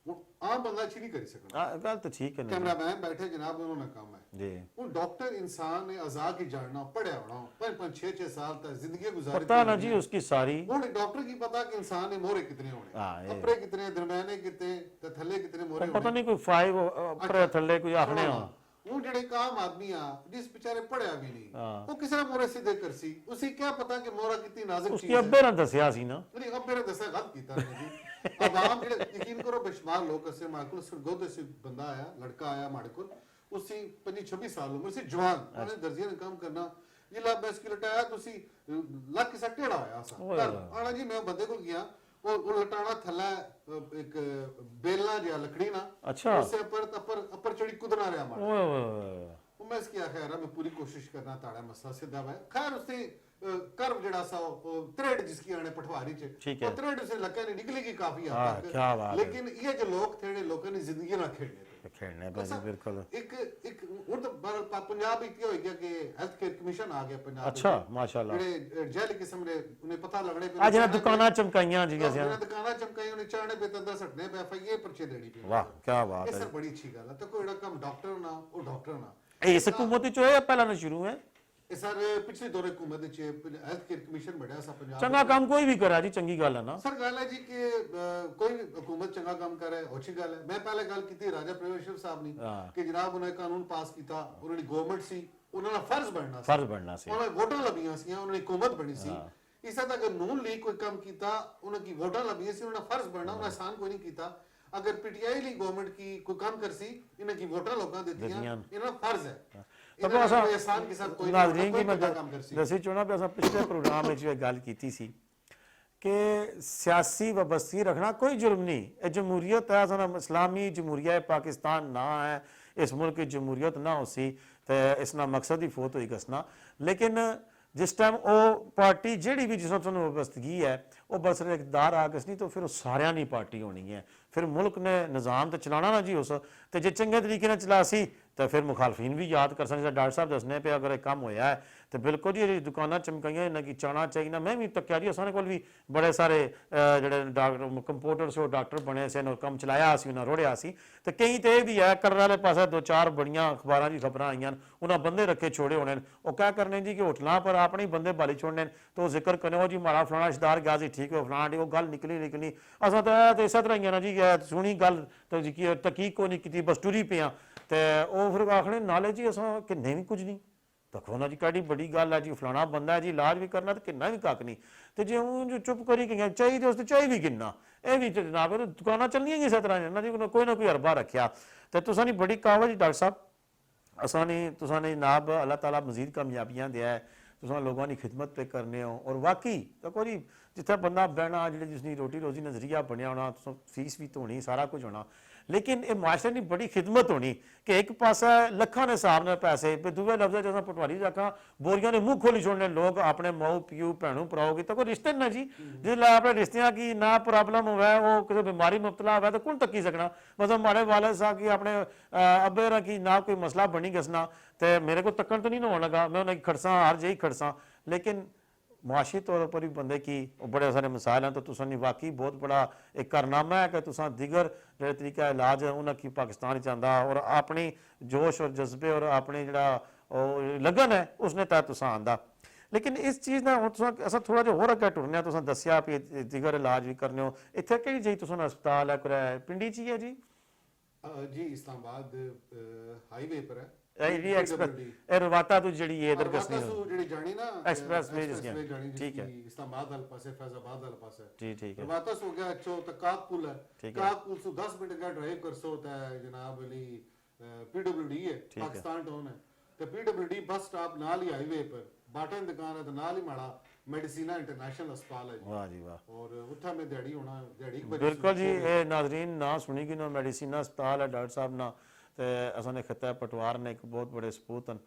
ਹੁਣ ਆਮ ਬੰਦਾ ਅੱਛੀ ਨਹੀਂ ਕਰ ਸਕਦਾ ਹਾਂ ਗੱਲ ਤਾਂ ਠੀਕ ਹੈ ਕੈਮਰਾਮੈਨ ਬੈਠੇ ਜਨਾਬ ਉਹਨਾਂ ਦਾ ਕੰਮ ਹੈ जी ਹੁਣ ਡਾਕਟਰ इंसान ने अज़ा की जानना पढ़िया होना 5-5 6-6 साल तक जिंदगी गुजारी पता ना जी उसकी सारी ਹੁਣ ਡਾਕਟਰ ਕੀ ਪਤਾ ਕਿ इंसान ने मोहरे कितने होने हाँ, ये। अपरे कितने दरमियाने कितने ते थल्ले कितने मोहरे पता नहीं कोई 5 ਉੱਪਰ ਥੱਲੇ ਕੋਈ ਆਖਣੇ ਆ ਉਹ ਜਿਹੜੇ ਇੱਕ ਆਮ ਆਦਮੀ ਆ ਜਿਸ ਵਿਚਾਰੇ ਪੜਿਆ ਵੀ ਨਹੀਂ ਉਹ ਕਿਸੇ ਨੇ ਮੋਹਰੇ ਸਿੱਧੇ ਕਰਸੀ ਉਸੇ ਕੀ ਪਤਾ ਕਿ ਮੋਹਰਾ ਕਿੰਨੀ ਨਾਜ਼ੁਕ ਚੀਜ਼ उसके अब्बे ने दसिया सी ना ਨਹੀਂ ਅੱਬੇ ਨੇ ਦੱਸਿਆ ਗਲਤ ਕੀਤਾ ਨੇ ਜੀ ਆਵਾਮ ਜਿਹੜੇ ਯਕੀਨ ਕਰੋ ਬੇਸ਼ੁਮਾਰ ਲੋਕ ਅਸੇ ਮਾਕਲ ਸਰਗੋਦ ਸੇ ਬੰਦਾ ਆਇਆ ਲੜਕਾ ਆਇਆ ਮਾੜੇ ਕੋਲ ਉਸੇ 25-26 ਸਾਲ ਉਮਰ ਸੀ ਜਵਾਨ ਉਹਨੇ ਦਰਜੀਆਂ ਦਾ ਕੰਮ ਕਰਨਾ ਇਹ ਲਾ ਬੈਸਕਿਲਟ ਆਇਆ ਤੁਸੀਂ ਲੱਕ ਕਿਸਾ ਟੇੜਾ ਆਇਆ ਸਾ ਆਣਾ ਜੀ ਮੈਂ ਬੰਦੇ ਕੋਲ ਗਿਆ ਉਹ ਲਟਾਣਾ ਥੱਲਾ ਇੱਕ ਬੇਲਣਾ ਜਿਹਾ ਲੱਕੜੀ ਨਾ अच्छा ਉਸੇ ਅਪਰ ਚੜੀ ਕੁਦਣਾ ਰਿਹਾ ਮਾੜਾ ओए ओए ਉਹ ਮੈਂ ਇਸ ਕੀ ਆਖਿਆ ਯਾਰ ਮੈਂ ਪੂਰੀ ਕੋਸ਼ਿਸ਼ ਕਰਨਾ ਤਾੜਾ ਮਸਲਾ ਸਿੱਧਾ ਵਾ ਖੈਰ ਉਸੇ ਕਰਵ ਜਿਹੜਾ ਸਾ ਉਹ ਥ੍ਰੈਡ ਜਿਸकी ਆਣੇ ਪਟਵਾਰੀ ਚ ठीक है। ਉਹ ਥ੍ਰੈਡ ਉਸੇ ਲੱਗਾ ਨਹੀਂ ਨਿਕਲੇਗੀ ਕਾਫੀ हाँ, ਹੱਦ क्या बात है। ਲੇਕਿਨ ਇਹ ਜੋ ਲੋਕ ਥੇੜੇ ਲੋਕਾਂ ਦੀ ਜ਼ਿੰਦਗੀ ਨਾਲ ਖੇਡਨੇ ਤੇ खेलने पे जी बिल्कुल ਇੱਕ ਹੁਣ ਤਾਂ ਪੰਜਾਬ ਇੱਕ ਹੋ ਗਿਆ ਕਿ ਹੈਲਥ ਕੇਅਰ ਕਮਿਸ਼ਨ ਆ ਗਿਆ ਪੰਜਾਬ अच्छा माशाल्लाह ਜਿਹੜੇ ਜੈਲ ਕਿਸਮ ਦੇ ਉਹਨੇ ਪਤਾ ਲੱਗਣੇ ਆ ਜਿਹੜਾ ਦੁਕਾਨਾਂ ਚਮਕਾਈਆਂ ਜੀ ਅਸੀਂ ਉਹਨਾਂ ਦੁਕਾਨਾਂ ਚਮਕਾਈ ਉਹਨੇ ਚਾਹਣੇ ਪੇ ਤੰਦਾ ਸੱਟਨੇ ਪੈ ਫਾਈਏ ਪਰਚੇ ਦੇਣੀ ਪਈ ਵਾਹ ਕੀ ਬਾਤ ਇਹ ਹੈ ਸਰ ਬੜੀ ਅੱਛੀ ਗੱਲ ਹੈ ਤਾਂ ਕੋਈ ਜਿਹੜਾ ਕੰਮ ਡਾਕਟਰ ਨਾ ਉਹ ਡਾਕਟਰ ਨਾ ਇਹ ਇਸ ਹਕੂਮਤ ਚ ਹੋਇਆ ਪਹਿਲਾਂ ਨਾ ਸ਼ੁਰੂ ਹੈ ਇਹ ਸਰ ਪਿਛਲੇ ਦੌਰੇ ਹਕੂਮਤ ਦੇ ਚ ਹੈਲਥ ਕੇਅਰ ਕਮਿਸ਼ਨ ਬਣਿਆ ਸਾ ਪੰਜਾਬ ਚੰਗਾ ਕੰਮ ਕੋਈ ਵੀ ਕਰਾ ਜੀ ਚੰਗੀ ਗੱਲ ਹੈ ਨਾ ਸਰ ਗੱਲ ਹੈ ਜੀ ਕਿ ਕੋਈ ਹਕੂਮਤ ਚੰਗਾ ਕੰਮ ਕਰ ਰਿਹਾ ਅੱਛੀ ਗੱਲ ਹੈ ਮੈਂ ਪਹਿਲੇ ਗੱਲ ਕੀਤੀ ਰਾਜਾ ਪ੍ਰਵੇਸ਼ਵਰ ਸਾਹਿਬ ਨੇ ਕਿ ਜਨਾਬ ਉਹਨੇ ਕਾਨੂੰਨ ਪਾਸ ਕੀਤਾ ਉਹਨਾਂ ਦੀ ਗਵਰਨਮੈਂਟ ਸੀ ਉਹਨਾਂ ਦਾ ਫਰਜ਼ ਬਣਨਾ ਸੀ ਫਰਜ਼ ਬਣਨਾ ਸੀ ਉਹਨਾਂ ਵੋਟਾਂ ਲੱਭੀਆਂ ਸੀ ਉਹਨਾਂ ਦੀ ਹਕੂਮਤ ਬਣੀ ਸੀ ਇਸੇ ਤਰ੍ਹਾਂ ਅਗਰ ਨੂਨ ਲੀਗ ਕੋਈ ਕੰਮ ਕੀਤਾ ਉਹਨਾਂ ਦੀ ਵੋਟਾਂ ਲੱਭੀਆਂ ਸੀ ਉਹਨਾਂ ਦਾ ਫਰਜ਼ ਬਣਨਾ ਉਹਨਾਂ ਆਸਾਨ ਕੋਈ ਨਹੀਂ ਕੀਤਾ ਅਗਰ ਪੀਟੀਆਈ ਲਈ ਗਵਰਨਮੈਂਟ ਕੀ ਕੋਈ ਕੰਮ ਕਰਸੀ ਇਹਨਾਂ ਦੀ ਵੋਟਾਂ ਲੋਕਾਂ ਦਿੱਤੀਆਂ ਇਹਨਾਂ ਦਾ ਫਰਜ਼ ਹੈ ਤਾਂ ਅਸਾਂ ਆਸਾਨ ਕੇ ਸਾਥ ਕੋਈ ਨਾਜ਼ਰੀਨ ਕੀ ਮੈਂ ਕੰਮ ਕਰਸੀ ਦਸੀ ਚੋਣਾ ਪਿਆ ਪਿਛਲੇ ਪ੍ਰੋਗਰਾਮ ਵਿੱਚ ਇਹ ਗੱਲ ਕੀਤੀ ਸੀ ਕਿ ਸਿਆਸੀ ਵਬਸਤੀ ਰੱਖਣਾ ਕੋਈ ਜੁਰਮ ਨਹੀਂ ਇਹ ਜਮਹੂਰੀਅਤ ਹੈ ਸਾਨੂੰ ਇਸਲਾਮੀ ਜਮਹੂਰੀਆ ਪਾਕਿस्तान ना है इस मुल्क की जमहूरीत ना होसी तो इसना मकसद ही फोत हुई कसना लेकिन जिस टाइम वो पार्टी ਜਿਹੜੀ भी जिस ਤੁਹਾਨੂੰ ਵਬਸਤਗੀ है वो बस इकतदार आ गई तो फिर सारिਆਂ ਦੀ पार्टी होनी है फिर मुल्क ने निज़ाम तो चलाना ना जी उस तो जे चंगे तरीके ਨਾਲ चला सी तो फिर मुखालफिन भी याद कर सकते डॉक्टर साहब दसने पे अगर काम होया है तो बिल्कुल जी दुकाना चमकाइया इन्हें की चाना चाहिए मैं भी तक्या जी सारे कोल भी बड़े सारे ਜਿਹੜੇ डॉक्टर कंपाउंडर से डॉक्टर बने से काम चलाया उन्हें रोड़िया तो कई तो यह भी है कर वाले पास 2-4 बड़िया अखबारों की खबर आई उन्हें बंदे रखे छोड़े होने वो क्या करने जी कि होटलों पर अपने बंदे बाली छोड़ने तो जिक्र करने हो जी माड़ा फलाना रिश्तेदार गया ठीक है फलाना वो गल निकली असा तो इस तरह ही ना जी सुनी गल तो तकीक को नहीं की बस टुरी पे तो वो फिर आखने नाले जी असा कि नहीं भी कुछ नहीं देखो ना जी काड़ी बड़ी गल है जी फलाना बंदा है जी इलाज भी करना तो किन्ना भी कख नहीं तो जे हूँ जो चुप करी गई चाहिए उस चाहिए भी किन्ना ये भी जनाब दुकाना चलनियां इस तरह ना जी कोई ना कोई अरबा रखा तो तुसा नहीं बड़ी कावा जी डॉक्टर साहब असा नहीं तुसा नहीं जनाब अल्लाह ताला मजीद कामयाबियां दिया है तुसा लोगों की खिदमत पे करने हो और वाकई देखो जी जिथे बंदा बहना जो जिसकी रोटी रोजी नजरिया बनया होना फीस भी तो होनी सारा कुछ होना लेकिन ये माशरे की बड़ी खिदमत होनी कि एक पासा लखा ने हिसाब ने पैसे दूसरे लफ्ज जैसा पटवारी रखा बोरिया ने मुंह खोली छोड़ने लोग अपने माऊ प्यू भैनों भराओ की तो कोई रिश्ते ना जी जिसले अपने रिश्तियां की ना प्रॉब्लम हुआ वो किसी बीमारी मुबतला हुआ तो कौन तकी सकना मतलब हमारे वाले साहब की अपने अब्बे की ना कोई मसला बनी गसना तो मेरे को तकन तो नहीं होने लगा मैं उन्हें खड़सा हर जही खड़सा लेकिन मुआशी तौर पर भी बंदे की बड़े सारे मसाइल हैं, तो तुसां वाकई बहुत बड़ा एक कारनामा है कि तुसां दिगर जो तरीका इलाज है उन्हें की पाकिस्तान चाहता और अपनी जोश और जज्बे और अपनी जो लगन है उसने तहत तुसां आंदा। लेकिन इस चीज़ ना अस थोड़ा जिहा होर अग्गें टुरने तुसां दस्सिया भी दिगर इलाज भी करने हो, इत्थे केह्ड़ी जेही तुसां अस्पताल है कुरै पिंडी च ही है जी? जी इस्लामाबाद हाईवे पर है ये एक्सप्रेस रवाता तो जी इधर रवाता सु ਜਿਹੜੀ ਜਾਣੀ ਨਾ एक्सप्रेस वे जिस गया, ठीक ठीक है है इस्लामाबाद वाले पासे फैजाबाद वाले पासे जी, ठीक है रवाता सु हो गया चो तक काक पुल है, ठीक है। काक पुल सु 10 मिनट का ड्राइव कर सो होता है जनाब अली पीडब्ल्यूडी है ठीक है। पाकिस्तान टाउन है तो पीडब्ल्यूडी बस स्टॉप नाल ही हाईवे पर बाटन दुकान है तो नाल ही माड़ा मेडिसिना इंटरनेशनल अस्पताल है जी। वाह जी वाह, और उत्था में दिहाड़ी होना दिहाड़ी एक बजे बिल्कुल जी। ये नाजरीन ना सुनी कि ना मेडिसिन अस्पताल है डॉक्टर साहब ना, तो असां खत्ता पटवार ने एक बहुत बड़े सपूत हैं,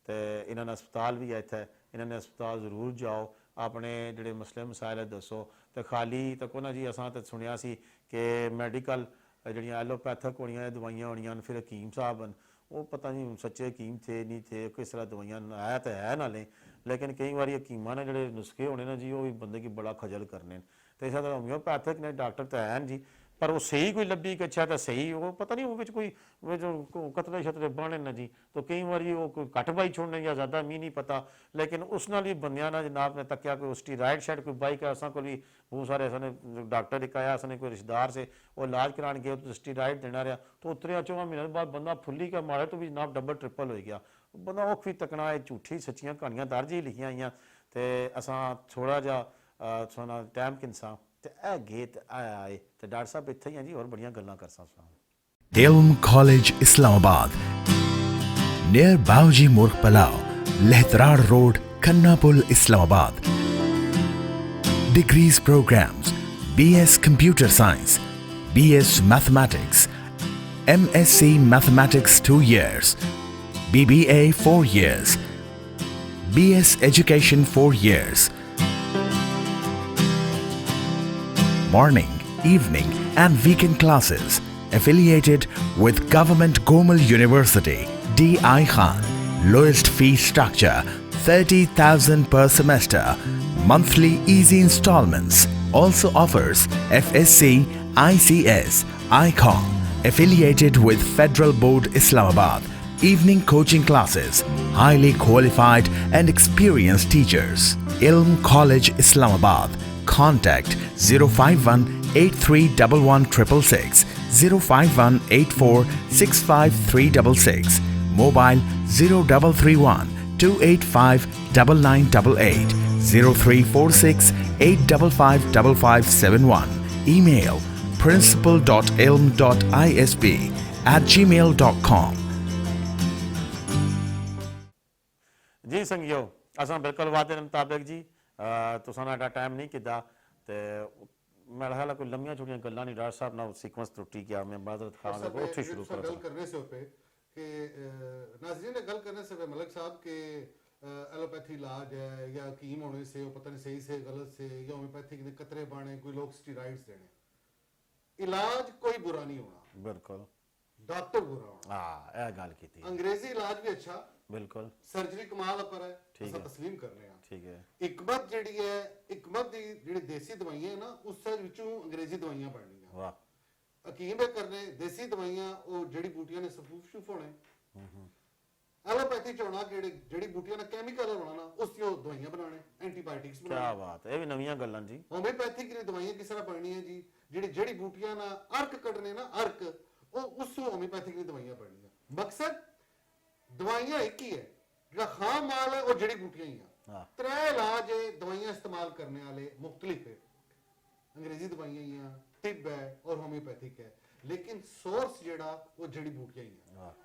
तो इन्होंने अस्पताल भी है इत्थे, इन्होंने अस्पताल जरूर जाओ, अपने जेडे मसले मसाइल है दसो। तो खाली तको ना जी असां तो सुनिया सी कि मैडिकल जड़ियाँ एलोपैथिक होनियां दवाइयां होनियां, फिर हकीम साहब हैं वो पता नहीं सच्चे हकीम थे नहीं थे, किस तरह दवाइयां है तो है ना लें, लेकिन कई बार हकीमां ने जोड़े नुस्खे होने ना जी वो भी बंदे की बड़ा खजल करने। तो इस तरह होम्योपैथिक ने डॉक्टर तो है जी, पर वो सही कोई लब्भी कि अच्छा तो सही वो पता नहीं वो कोई कतरे शतरे बने ना जी, तो कई बार वो कोई घट बाई छोड़ने या ज़्यादा मी नहीं पता, लेकिन उस नाल भी बंदियां ना जनाब ने तक्या कोई स्टीराइड शायद कोई बाइक है असा को भी बहुत सारे असाने डॉक्टर एक आया असने कोई रिश्तेदार से वो इलाज कराने गए तो स्टीराइड देना रहा, तो उतरिया 4 महीने बाद बंदा फुल्ली का मारे तो भी जनाब डबल ट्रिपल हो गया, बंदा औख भी तकना है झूठी सच्चियां कहानियां दर्ज ही लिखियां आईयां। तो असा थोड़ा जिहा सोना टाइम किनसा ते ए गीत आए तो डॉक्टर साहब इत्थे ही हैं जी और बड़ियां गल्लां कर सकते हैं। इल्म college Islamabad near Bauji Murgh Pulao Lehtrar road Khannapul Islamabad. Degrees programs BS Computer Science, BS Mathematics, MSc Mathematics 2 years, BBA 4 years, BS Education 4 years. Morning, evening and weekend classes affiliated with Government Gomal University, D.I. Khan. Lowest fee structure 30,000 per semester. Monthly easy installments. Also offers FSc, ICS, ICOM. Affiliated with Federal Board Islamabad. Evening coaching classes. Highly qualified and experienced teachers. Ilm College Islamabad. Contact 051 8311 051 84 Mobile 0331 285 9988 0346 855 5571. Email principal.ilm.isp@gmail.com. जी संगियो असां बिल्कुल वादे मुताबिक जी तुसां नाल time नहीं किदा ते मेरा ख्याल है कोई लम्बियां छोटियां गल्लां नहीं डॉक्टर साहब ना सीक्वेंस त्रुटि गया मैं माजरत खां लगा उत्थे शुरू गल करो। करने से पे कि नाज़रीन ने गल करने से मलिक साहब के एलोपैथी इलाज है या हकीम होने से वो पता नहीं सही से गलत से या होम्योपैथिक ने कतरे बाने कोई लोग स्टीराइड्स देने, इलाज कोई बुरा नहीं होना, बिल्कुल डॉक्टर बुरा होना। हां ए गल कीती अंग्रेजी इलाज भी अच्छा, बिल्कुल सर्जरी कमाल पर है, ठीक असां है। तस्लीम करने हैं। ठीक है हिकमत जेड़ी है, हिकमत दी जेड़ी देसी दवाइयां है ना उस विचों अंग्रेजी दवाइयां बननियां। वाह हकीम है करने देसी दवाइयां वो जड़ी बूटियां ने सफूफ शुफ होने, एलोपैथी च होना कि जड़ी बूटियां ने केमिकल होना ना उसकी दवाइयां बनाने, एंटीबायोटिक्स क्या बनाने। बात है, ये भी नवीं गल्लां जी। होम्योपैथिक की दवाइयां किस तरह बननी है जी, जड़ी जड़ी बूटियां ना अर्क कटने ना अर्क वो उस होम्योपैथिक की दवाइयां बननियां। मकसद दवाइयां एक ही है, जो खाम माल है वो जड़ी बूटियां ही हैं। हाँ। 3 इलाज है दवाइयां इस्तेमाल करने वाले मुख्तलिफ है, अंग्रेजी दवाइयां ही हैं, तिब है और होम्योपैथिक है, लेकिन सोर्स जेड़ा वो जड़ी बूटियां ही हैं।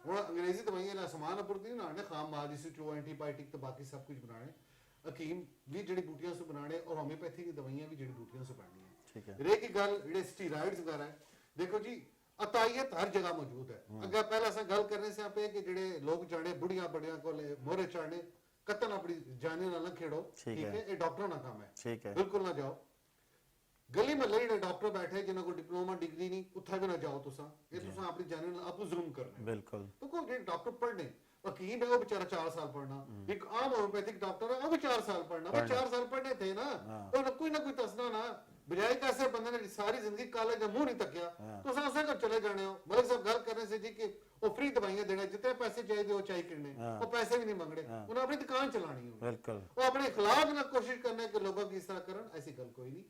और अंग्रेजी दवाइयां ना समान अपुरती ना ने खाम माल जिस जो एंटीबायोटिक तो बाकी सब कुछ बनाने, हकीम भी जड़ी बूटियां से बनाने और होम्योपैथिक की दवाइयां भी जड़ी बूटियां से बननी है। ठीक है रेह की गल जेडे स्टीराइड्स वगैरह है, देखो जी अतायत हर जगह मौजूद है। अगर पहले अस गल करने से पे कि जेडे लोग जाने बुढ़िया बड़िया को मोहरे चढ़ने कतन अपनी जाने ना खेड़ो, ठीक ठीक है। है, ये डॉक्टरों का काम है, ठीक है बिल्कुल ना जाओ। गली महल्ले जेडे डॉक्टर बैठे जिन्हों को डिप्लोमा डिग्री नहीं उत्थे भी ना जाओ तुसा, ये तुसा अपनी जाने आपको जुल्म करना है। बिल्कुल तो को जेडे डॉक्टर पढ़ने हकीम है वो बेचारा 4 साल पढ़ना, एक आम होम्योपैथिक डॉक्टर है वो भी 4 साल पढ़ना, वो 4 साल पढ़ने थे ना, तो कोई ना कोई तसना ना बजाय कैसे बंदे ने सारी जिंदगी कॉलेज मुंह नहीं तकिया तो उसे घर चले जाने हो। मलिक साहब गल करने से जी कि वो फ्री दवाइयां देने, जितने पैसे चाहिए वो चाहिए किन्ने, वो पैसे भी नहीं मंगने, उन्हें अपनी दुकान चलानी है, बिल्कुल वो अपने खिलाफ ना कोशिश करने कि लोगों की इस तरह करन, ऐसी गल कोई नहीं।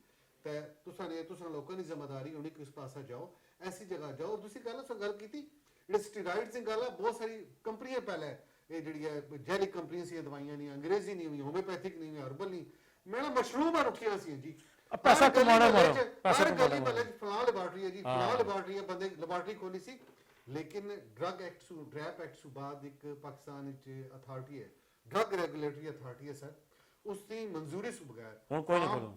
ते तुसा लोगों की जिम्मेदारी होनी कि उस पासा जाओ, ऐसी जगह जाओ। और दूसरी गल गल की ਜਿਹੜੇ ਸਟੀਰਾਇਡਸ ਦੀ ਗੱਲ ਹੈ, ਬਹੁਤ ਸਾਰੀ ਕੰਪਨੀਆਂ ਪਹਿਲੇ ਇਹ ਜਿਹੜੀ ਹੈ ਜੈਨਿਕ ਕੰਪਨੀਆਂ ਸੀ, ਦਵਾਈਆਂ ਨਹੀਂ ਅੰਗਰੇਜ਼ੀ ਨਹੀਂ ਹੋਈ, ਹੋਮਿਓਪੈਥਿਕ ਨਹੀਂ ਹੋਈ, ਹਰਬਲ ਨਹੀਂ, ਮੇਰਾ ਮਸ਼ਰੂਮ ਆ ਰੱਖੀਆਂ ਸੀ ਜੀ, ਪੈਸਾ ਕਮਾਉਣਾ ਮਾਰੋ, ਪੈਸਾ ਕਮਾਉਣਾ ਮਾਰੋ। ਫਲਾਂ ਲੈਬਾਰਟਰੀ ਹੈ ਜੀ, ਫਲਾਂ ਲੈਬਾਰਟਰੀ ਹੈ, ਬੰਦੇ ਲੈਬਾਰਟਰੀ ਖੋਲੀ ਸੀ, ਲੇਕਿਨ ਡਰੱਗ ਐਕਟ ਤੋਂ ਡਰੈਪ ਐਕਟ ਤੋਂ ਬਾਅਦ ਇੱਕ ਪਾਕਿਸਤਾਨ ਵਿੱਚ ਅਥਾਰਟੀ ਹੈ, ਡਰੱਗ ਰੈਗੂਲੇਟਰੀ ਅਥਾਰਟੀ ਹੈ ਸਰ, ਉਸ ਦੀ ਮਨਜ਼ੂਰੀ ਤੋਂ ਬਗੈਰ ਹੁਣ ਕੋਈ ਨਹੀਂ ਖੋਲੋ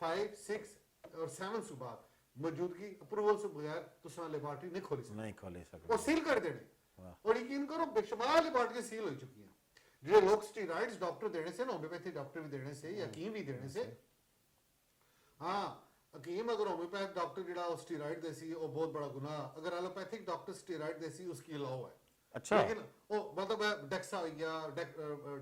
5, 6 और 7 ਤੋਂ ਬਾਅਦ मौजूदगी अप्रूवल से बगैर तुसा लेबॉर्टरी नहीं खोली सकते, नहीं खोले सकते, वो सील कर देने। और यकीन करो बेशुमार लेबॉर्टरी सील हो चुकी हैं। जो लोग स्टीरॉइड्स डॉक्टर देने से, होम्योपैथी डॉक्टर भी देने से, हकीम भी देने से, हाँ हकीम अगर होम्योपैथ डॉक्टर जिहड़ा स्टीरॉइड देसी वो बहुत बड़ा गुनाह, अगर एलोपैथिक डॉक्टर स्टीरॉइड देसी उसकी अलाउ है। अच्छा लेकिन वो मतलब डेक्सा हो गया,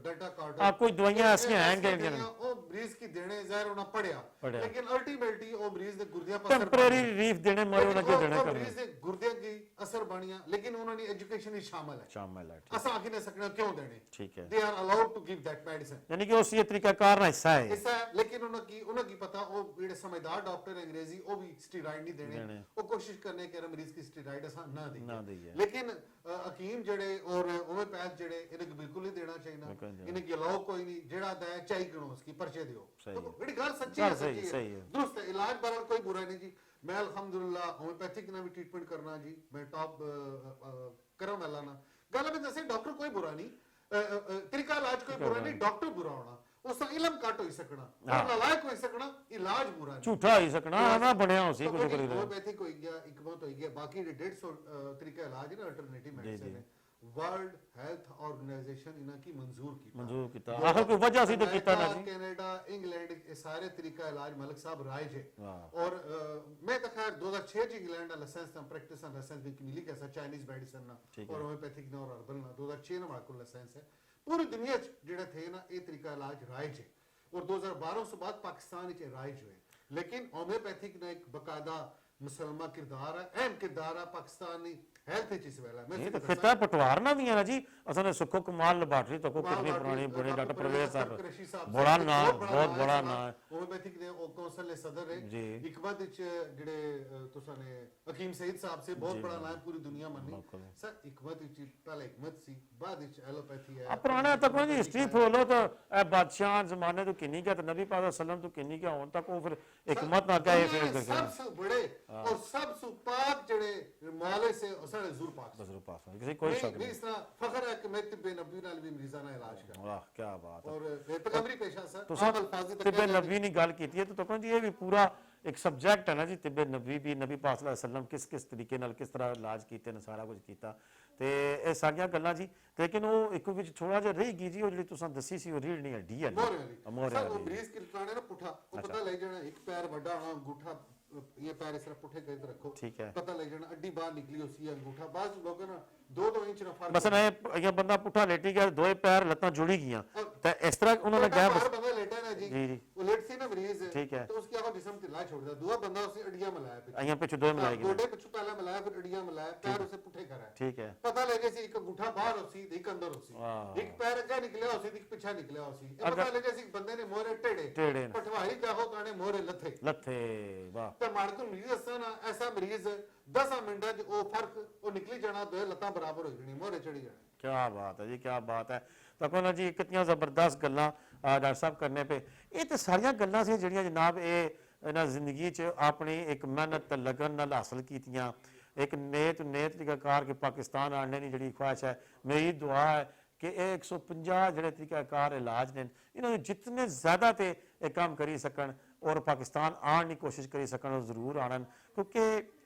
डेल्टा कार्ड, कोई दवाइयां ऐसी हैं कि वो मरीज की देने ज़ाहिर होना पड़िया, लेकिन अल्टीमेटली वो मरीज दे गुर्दियां पर टेंपरेरी रिलीफ देने मारे उन्हें जो देने करने, मरीज दे गुर्दियां की असर बनिया, लेकिन उन्होंने एजुकेशन ही शामिल है, शामिल है, असा आखी नहीं सकना क्यों देने, ठीक है, they are allowed to give that medicine, यानी कि उसी तरीका कार ना हिस्सा है, ऐसा है। लेकिन उन्हें की पता वो जेडे समझदार डॉक्टर अंग्रेजी वो भी स्टीरॉइड नहीं देने, वो कोशिश करने कि मरीज की स्टीरॉइड असा ना दें, लेकिन हकीम जेडे और होम्योपैथ जेडे इन्हें बिल्कुल नहीं देना चाहिए, इन्हें अलाउ कोई नहीं, जेड़ा दा चाहिए क्यों उसकी पर्चे दियो, तो बड़ी गल सच्ची है, सही है, दुरुस्त है, इलाज बराबर कोई बुरा नहीं जी। मैं अल्हम्दुलिल्लाह होम्योपैथिक ना भी ट्रीटमेंट करना जी, मैं टॉप करम वाला ना गल में दसे डॉक्टर कोई बुरा नहीं, तरीका इलाज कोई बुरा नहीं, डॉक्टर बुरा होना उसका इलम घट हो सकना, नालायक हो सकना, इलाज बुरा नहीं, झूठा हो सकना, ना बनया हो सी कुछ करी होम्योपैथिक हो गया, इकमत हो गया, बाकी 150 तरीका इलाज है ना अल्टरनेटिव मेडिसिन है, वर्ल्ड हेल्थ ऑर्गेनाइजेशन इना की मंजूर कीता, आखिर कोई वजह सी तो कीता ना जी, कनाडा इंग्लैंड ये सारे तरीका इलाज मलिक साहब राइज है। और मैं तो खैर 2006 च इंग्लैंड का लाइसेंस ना प्रैक्टिस ना लाइसेंस भी मिली कैसा चाइनीज मेडिसिन ना और होम्योपैथिक ना और हर्बल ना 2006 ना हमारे को लाइसेंस है, पूरी दुनिया च जेड़ा थे ना ये तरीका इलाज राइज है, और 2012 से बाद पाकिस्तान च राइज हुए, लेकिन होम्योपैथिक ने एक बकायदा मुसलमान किरदार है, अहम किरदार है पाकिस्तानी हेल्थ इस वेला ये तो फिर तो पटवार ना भी है ना जी, असने सुखो कमाल लेबॉर्टरी तो को कितनी पुरानी बड़े डॉक्टर परवेज साहब बड़ा नाम, बहुत बड़ा नाम है, होम्योपैथिक दे ओ काउंसिल दे सदर है जी, हिकमत विच जेडे तुसा ने हकीम सईद साहब से बहुत बड़ा नाम पूरी दुनिया मन्नी सर, हिकमत विच पहले हिकमत सी, बाद विच एलोपैथी है, पुराना तक जी हिस्ट्री फॉलो तो ए बादशाह जमाने तो किन्नी क्या, तो नबी पाक सल्लम तो किन्नी क्या होन तक वो फिर हिकमत ना क्या ये फिर सबसे बड़े और सबसे पाक जेडे मौले से सारे ज़रूर पाक किसी कोई शक नहीं, इस तरह फखर है कि मैं तिब्बे नबी नाल भी मरीज़ाना इलाज कर, वाह क्या बात है, और पैगंबरी पेशा सर तो सब तिब्बे नबी ने गल की है, तो जी ये भी पूरा एक सब्जेक्ट है ना जी, तिब्बे नबी भी नबी पाक सल्लल्लाहु अलैहि वसल्लम किस किस तरीके नाल किस तरह इलाज कीते ने सारा कुछ कीता, ते ये सारियां गल्लां जी, लेकिन वो एक विच थोड़ा जिहा रह गई जी, वो जिहड़ी तुसां दसी सी वो रीढ़ नहीं हड्डी है मोरे वाली मरीज के टुकड़े ना पुठा वो पता लग जाना, एक पैर बड़ा होना, अंगूठा ये पैर इस तरह पुठे करके रखो, ठीक है, पता लग जाना अड्डी बाहर निकली होसी है, अंगूठा बाज लोग ना 2-2 इंच ना फर्क, बस ये बंदा पुठा लेटी गया, दो पैर लत्तां जुड़ी गईयां, तो इस तरह उन्होंने कहा बस बंदा लेटा ना जी वो लेट सी ना मरीज है, ठीक है, तो उसकी आवाज जिस्म ढिला छोड़ दिया, दूसरा बंदा उसे अड्डियां मिलाया, अइयां पिछु दो मिलाए गए, गोडे पिछु पहले मिलाया, फिर अड्डियां मिलाया, पैर उसे पुठे करा, ठीक है, पता लगे सी एक अंगूठा बाहर होसी, एक अंदर होसी, एक पैर अगे निकलिया होसी, एक पीछे निकलिया होसी, पता लगे सी बंदे ने मोरे टेढ़े पटवारी जाहो काने मोरे लथे, वाह, तो मारको मरीज ना ऐसा मरीज 10 मिनट वो फर्क वो निकली जाना, दो लत्तां बराबर हो जानी, मोरे चढ़ी जाना, क्या बात है जी, क्या बात है, तो कहना जी कितनी जबरदस्त गल्लां डॉक्टर साहब करने पे, ये तो सारियां गल्लां सी जिहड़ियां जनाब ये इन्हां जिंदगी च अपनी एक मेहनत लगन नाल हासिल कीतियां, एक नेत तरीकाकार के पाकिस्तान आने की जिहड़ी ख्वाहिश है, मेरी दुआ है कि 150 जिहड़े तरीकाकार इलाज ने इन्होंने जितने ज़्यादा ते काम करी सकन और पाकिस्तान आने की कोशिश करी सकन और ज़रूर आनन, क्योंकि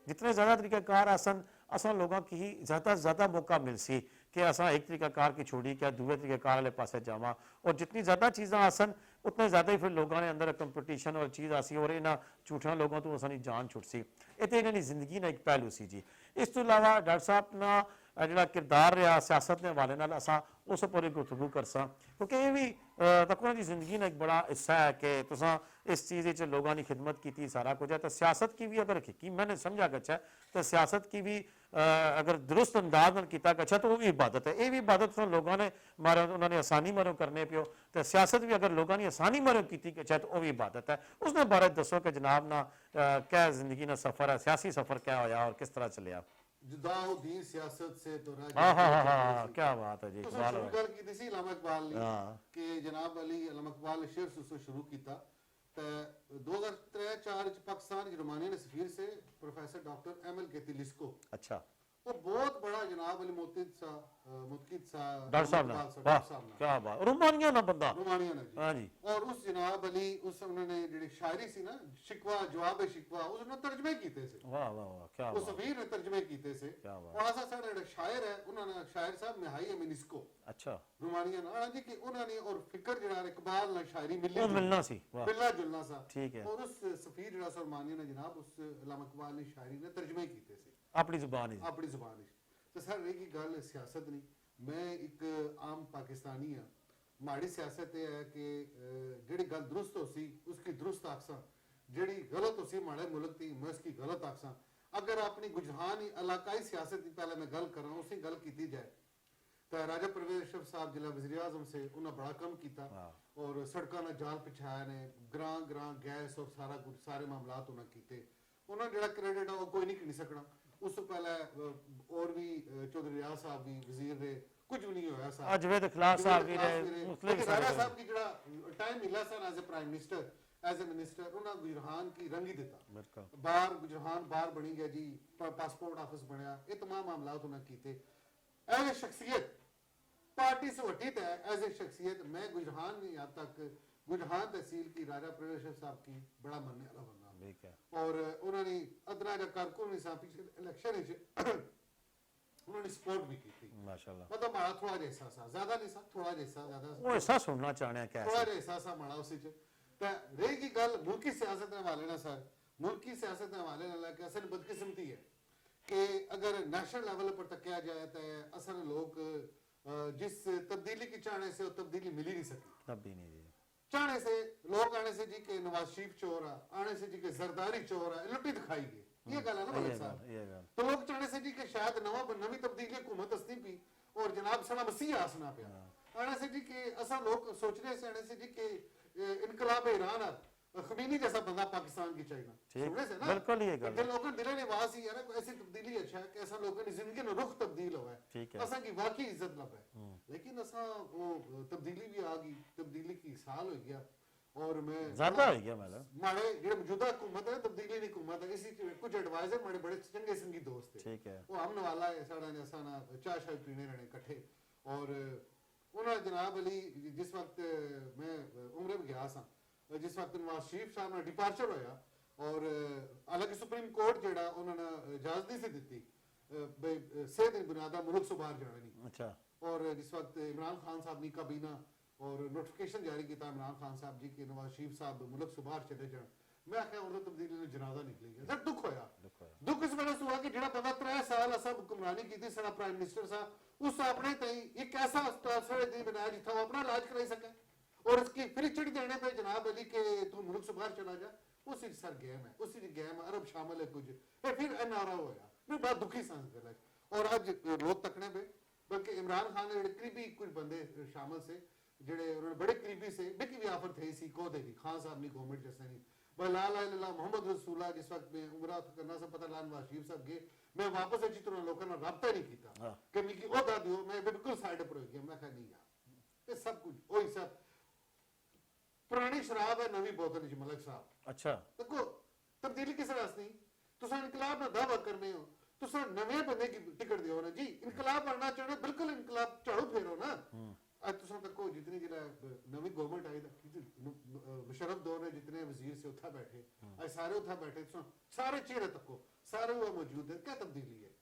जितने ज़्यादा तरीकाकार आसन असा लोगों की ज़्यादा से ज़्यादा मौका मिल सी कि असा एक तरीकाकार की छोड़ी क्या दूसरे तरीकाकार वाले पासे जावा, और जितनी ज़्यादा चीज़ा आसन उतने ज़्यादा ही फिर लोगों ने अंदर कंपटीशन और चीज़ आसी, और इन्होंने झूठा लोगों तो असानी जान छुट सी, ये तो इन्होंने जिंदगी ना एक पहलू सी जी। इस तो इलावा डॉक्टर साहब ना ਜਿਹੜਾ ਕਿਰਦਾਰ ਰਿਹਾ ਸਿਆਸਤ ਦੇ ਹਵਾਲੇ ਨਾਲ ਅਸਾਂ ਉਸ ਉੱਪਰ ਹੀ ਗੁਫ਼ਤਗੂ ਕਰਸਾਂ ਕਿਉਂਕਿ ਇਹ ਵੀ ਤਕੋਂ ਦੀ ਜ਼ਿੰਦਗੀ ਦਾ ਇੱਕ ਬੜਾ ਹਿੱਸਾ ਹੈ ਕਿ ਤੁਸਾਂ ਇਸ ਚੀਜ਼ ਵਿੱਚ ਲੋਕਾਂ ਦੀ ਖਿਦਮਤ ਕੀਤੀ सारा कुछ है तो सियासत की भी अगर की मैंने समझा गच्छा तो सियासत की भी अगर दुरुस्त अंदाज में किया गच्छा तो वो भी इबादत है ये भी इबादत तो लोगों ने मारो उन्होंने आसानी मरो करने पियो तो सियासत भी अगर लोगों ने आसानी मरो की गच्छा तो वो भी इबादत है उसने बारे दसो कि जनाब ना क्या जिंदगी का सफ़र है सियासी सफ़र क्या होया और किस तरह चलिया जुदाउद्दीन सियासत से तो हाँ क्या बात है जी तो शुरू कर की थी इलामा इकबाल ने कि जनाब अली इलामा इकबाल ने शेर सुसो शुरू किया तो 2003-4 पाकिस्तान रोमानिया ने सफीर से प्रोफेसर डॉक्टर एम एल केतिलिस्को अच्छा वो बहुत बड़ा जनाब अली मुतकिद सा डॉक्टर साहब ने वाह क्या बात रोमानिया ना बंदा रोमानिया ने हाँ जी और उस जनाब अली उस उन्होंने ਜਿਹੜੀ शायरी सी ना शिकवा जवाब शिकवा उसने तर्जमे ਕੀਤੇ ਸੇ वाह वाह वाह क्या उस सफीर ने तर्जमे ਕੀਤੇ ਸੇ और ऐसा साढ़े ਜਿਹੜੇ शायर है उन्होंने शायर साहब मिहाई अमीनिस्को अच्छा रोमानिया ना जी कि उन्होंने और फिक्र ਜਿਹੜਾ इकबाल ਨਾਲ शायरी मिली वो मिलना सी वाह मिलना जुलना सा ठीक है और उस सफीर ਜਿਹੜਾ रोमानिया ने जनाब उस इलामा इकबाल ने शायरी ने तर्जमे ਕੀਤੇ ਸੇ अपनी जुबान ही ਆਪਣੀ ਜ਼ੁਬਾਨ ਵਿੱਚ ਤੇ ਸਰ ਇਹ ਕੀ ਗੱਲ ਸਿਆਸਤ ਨਹੀਂ ਮੈਂ ਇੱਕ ਆਮ ਪਾਕਿਸਤਾਨੀ ਆ ਮਾੜੀ ਸਿਆਸਤ ਇਹ ਹੈ ਕਿ ਜਿਹੜੀ ਗੱਲ ਦਰੁਸਤ ਹੋਸੀ ਉਸकी दुरुस्त ਆਖਸਾਂ ਜਿਹੜੀ ਗਲਤ ਹੋਸੀ ਮਾੜੇ ਮੁਲਕ ਦੀ ਮੈਂ ਉਸकी ਗਲਤ ਆਖਸਾਂ ਅਗਰ ਆਪਣੀ ਗੁਜਰਾਨ ਇਲਾਕਾਈ ਸਿਆਸਤ ਦੀ ਪਹਿਲੇ ਮੈਂ ਗੱਲ ਕਰਾਂ ਉਸੇ ਗੱਲ ਕੀਤੀ ਜਾਏ ਤਾਂ ਰਾਜਾ ਪਰਵੇਜ਼ ਅਸ਼ਰਫ ਸਾਹਿਬ ਜ਼ਿਲ੍ਹਾ ਵਜ਼ੀਰ ਆਜ਼ਮ ਸੇ ਉਹਨਾਂ ਬੜਾ ਕੰਮ ਕੀਤਾ ਔਰ ਸੜਕਾਂ ਨਾਲ ਜਾਲ ਪਿਛਾਇਆ ਨੇ ਗ੍ਰਾਂ ਗੈਸ ਔਰ ਸਾਰਾ ਕੁਝ ਸਾਰੇ ਮਾਮਲਾਤ ਉਹਨਾਂ ਕੀਤੇ ਉਹਨਾਂ ਜਿਹੜਾ ਕ੍ਰੈਡਿਟ ਆ ਉਹ ਕੋਈ ਨਹੀਂ ਗਿਣ ਸਕਣਾ ਉਸ ਤੋਂ ਪਹਿਲਾਂ और भी चौधरी रियाज साहब भी वजीर रहे कुछ भी नहीं होया साहब अजवेद खिलाफ साहब भी रहे मुख्तलिफ राजा साहब की जड़ा टाइम मिला sir as a prime minister as a minister उन्होंने गुजरान की रंग ही दिता बाहर गुजरान बाहर बनी गया जी पासपोर्ट ऑफिस बनया ये तमाम मामलात उन्होंने कीते एज ए शख्सियत पार्टी से वटीत है एज ए शख्सियत मैं गुजरान नहीं आज तक गुजरान तहसील की राजा परवेश साहब की बड़ा मनने वाला बंदा और उन्होंने अदना का कारकुन नहीं साहब पिछले इलेक्शन उन्होंने सपोर्ट भी की थी माशाल्लाह मतलब माड़ा थोड़ा जैसा सा ज्यादा नहीं सा थोड़ा जैसा ज्यादा वो ऐसा सुनना चाहने क्या थोड़ा जैसा सा माड़ा उसी च ते रहेगी गल मुल्की सियासत के हवाले ना सर मुल्की सियासत के हवाले ना कि असल बदकिस्मती है कि अगर नेशनल लेवल पर तकिया जाए तो असल लोग जिस तब्दीली की चाहने से वो तब्दीली मिल ही नहीं सकी तब भी नहीं जी चाहने से लोग आने से जी के नवाज शरीफ चोर है आने से जी के जरदारी चोर है लुटी दिखाई गई ये गल है ना मलिक साहब तो लोग चाहने से जी के शायद नवी तब्दीली हुकूमत असती पी और जनाब सना मसीह आसना पे आने से जी के असा लोग सोच रहे से आने से जी के इनकलाब ईरान खमीनी जैसा बंदा पाकिस्तान की चाहिए बिल्कुल ये गल लोगों दिल ने आवाज ही है ना ऐसी तब्दीली अच्छा है कि ऐसा लोगों की जिंदगी में रुख तब्दील हुआ है असा की वाकई इज्जत लब है लेकिन असा वो तब्दीली भी आ गई तब्दीली की साल हो गया और मैं ज्यादा हो गया मतलब मारे जो मौजूदा हुकूमत है तब्दीली नहीं हुकूमत है इसी कुछ एडवाइजर मारे बड़े चंगे संगी दोस्त थे ठीक है वो हमने वाला है साड़ा ने असा ना चाय शाय पीने रहने इकट्ठे और उन्होंने जनाब अली जिस वक्त मैं उम्र में गया सा जिस वक्त नवाज शरीफ साहब ने डिपार्चर होया और हालांकि सुप्रीम कोर्ट जेड़ा उन्होंने इजाजत नहीं सी दी भाई सेहत बुनियादा मुल्क से बाहर जाने नहीं अच्छा और जिस वक्त इमरान खान साहब ने काबीना और नोटिफिकेशन जारी किया इमरान खान साहब जी के नवाज शरीफ साहब मुल्क से बाहर चले जाए मैं आख्या उन्होंने तब्दीली में जनाजा निकली गया सर दुख होया दुख इस वजह से हुआ कि जेड़ा बंदा 3 साल असा हुक्मरानी की सारा प्राइम मिनिस्टर साहब उस अपने तई एक ऐसा ट्रांसफर दी बनाया जिथा वो अपना इलाज कराई सके और इसकी फिर चिड़ देने पे जनाब अली के तू मुल्क से बाहर चला जा उसी सर गेम है उसी गेम अरब शामिल है कुछ फिर एनआरओ होया मैं बहुत दुखी सांस कर और आज लोग तकने पे बल्कि इमरान खान ने करीबी कुछ बंदे शामिल से जेड़े उन्होंने बड़े करीबी से बिकी भी ऑफर थे सी को दे दी खान साहब ने गवर्नमेंट जैसे नहीं भाई ला ला ला मोहम्मद रसूलुल्लाह जिस वक्त में उमरा करना से पता लान नवाज शरीफ साहब गए मैं वापस अच्छी तरह लोगों ने रब्ता नहीं किया कि मिकी ओदा दियो मैं बिल्कुल साइड पर हो गया मैं कहा नहीं यार ये सब कुछ वही सब पुरानी शराब है नवी बोतल च मलिक साहब अच्छा देखो तब्दीली किस रास्ते नहीं तुसा इनकलाब ना दावा करने हो तुसा नवे बंदे की टिकट दियो ना जी इनकलाब बनना चाहते बिल्कुल इनकलाब झाड़ू फेरो ना आज तुसा तको जितनी जिला नवी गवर्नमेंट आई मुशर्रफ दौर ने जितने वजीर से उठा बैठे आज सारे उठा बैठे सारे चेहरे तको सारे हुआ मौजूद है क्या तब्दीली है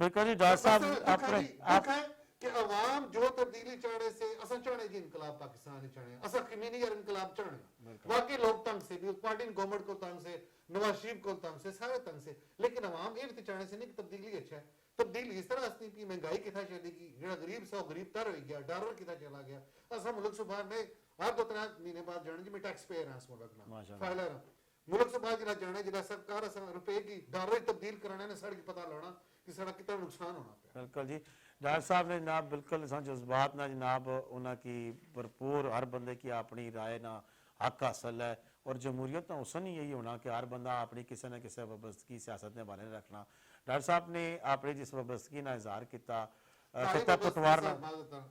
बिल्कुल जी डॉक्टर साहब अपने आप कि अवाम जो तब्दीली चाहने से असा चाहने जी इनकलाब पाकिस्तान चाहने असा कमीनी यार इनकलाब चाहने बाकी लोग तंग से भी पार्टी गवर्नमेंट को तंग से नवाज शरीफ को तंग से सारे तंग से लेकिन अवाम ये भी चाहने से नहीं कि तब्दीली अच्छा है तब्दीली इस तरह असती कि महंगाई कितना चलेगी जेड़ा गरीब सा गरीब तर हो गया डॉलर कितना चला गया असा मुल्क से बाहर में हर 2-3 महीने बाद जाने जी मैं टैक्स पेयर हां इस मुल्क ना फाइलर मुल्क से बाहर जिला जाने जिला सरकार असा रुपए की डॉलर तब्दील कराने ने साड़ी पता लाना कि साड़ा कितना नुकसान होना पे बिल्कुल जी डॉक्टर साहब ने जनाब बिल्कुल जज्बात ना जनाब उनकी भरपूर हर बंदे की अपनी राय ना हक हासिल है और जमहूरियत का हुसन ही यही होना कि हर बंदा अपनी किसी न किसी वाबस्तगी सियासत ने बारे रखना डॉक्टर साहब ने अपनी जिस वाबस्तगी का इजहार किया खिता पटवार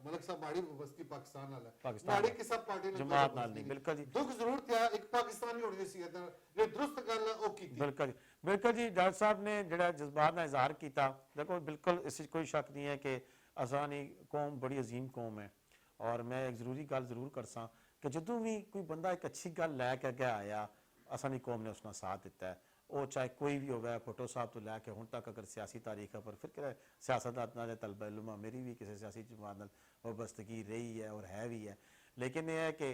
मलिक साहब माड़ी वाबस्तगी पाकिस्तान नाल है पाकिस्तान माड़ी किसी पार्टी जमात नाल नहीं बिल्कुल जी दुख जरूर था एक पाकिस्तानी होने सी इधर ये दुरुस्त गल है ओ कीती बिल्कुल जी डॉक्टर साहब ने जेड़ा जज्बात का इजहार किया देखो बिल्कुल इस कोई शक नहीं है कि असानी कौम बड़ी अजीम कौम है और मैं एक जरूरी गल जरूर करसा कि जदों भी कोई बंदा एक अच्छी गल लैके अगे आया असानी कौम ने उसका साथ दिता है वो चाहे कोई भी होगा भुट्टो साहब तो लैके हुण तक अगर सियासी तारीख है पर फिर सियासतदान के तलबा इल्म मेरी भी किसी सियासी जमात नाल वाबस्तगी रही है और है भी है लेकिन यह है कि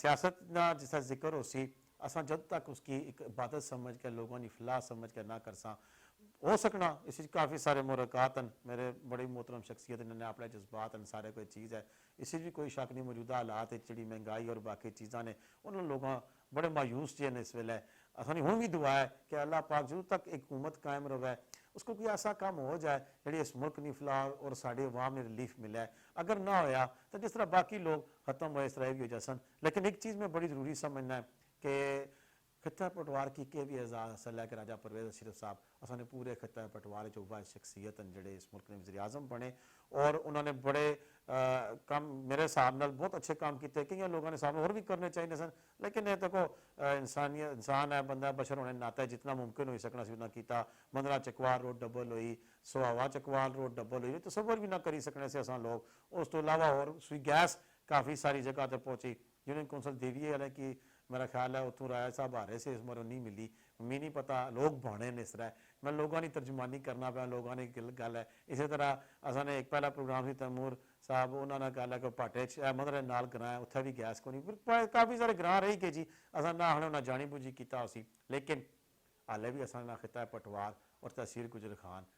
सियासत का जिसका जिक्र हो सी असा जब तक उसकी एक इबादत समझ के लोगों की फलाह समझ के ना कर सा हो सकना इस काफ़ी सारे मुरक़ात हैं मेरे बड़ी मोहतरम शख्सियत इन्होंने अपने जज्बात हैं सारे कोई चीज़ है इसी भी कोई शक नहीं मौजूदा हालात जी महंगाई और बाकी चीज़ा ने उन्होंने लोग बड़े मायूस जे ने इस वेले असानी हुण भी दुआ है कि अल्लाह पाक जरूर तक एक हुकूमत कायम रहे उसको कोई ऐसा काम हो जाए जी इस मुल्क की फलाह और साड़ी अवाम ने रिलीफ मिला है अगर ना होया तो जिस तरह बाकी लोग खत्म हुए इस तरह भी हो जासन लेकिन एक चीज़ में बड़ी ज़रूरी समझना है कि खिता पटवार की के भी एजाज हासिल है कि राजा परवेज अशरफ साहब असाने पूरे खिता पटवार जो वाहिद शख्सियत हैं जड़े इस मुल्क में वज़ीर आज़म बने और उन्होंने बड़े काम मेरे हिसाब नाल बहुत अच्छे काम किए कई लोगों ने सामने और भी करने चाहिए सन लेकिन ये देखो इंसान है बंदा बशर होने नाता है जितना मुमकिन हो सकना उतना किया 15 चकवाल रोड डबल हुई सुहावा चकवाल रोड डबल हुई तसव्वुर भी ना करी सकने से असा लोग उस तो इलावा और सुई गैस काफ़ी सारी जगह पर पहुंची यूनियन कौंसल देवी है कि मेरा ख्याल है उतों राय साहब आ रहे से इस मरो नहीं मिली मी नहीं पता लोग भाने ने इस तरह मैं लोगों की तर्जुमानी करना पाया लोगों ने गल है इसी तरह असाने एक पहला प्रोग्राम से तैमूर साहब उन्होंने गल है कि भाटे अहमद नाल ग्रां है उत्थे भी गैस को नहीं काफ़ी सारे ग्रां रही कि जी असा ना हमने उन्हें जानी बुझी किया उसी लेकिन हाले भी असा ना खिता पटवार और तहसील गुजर खान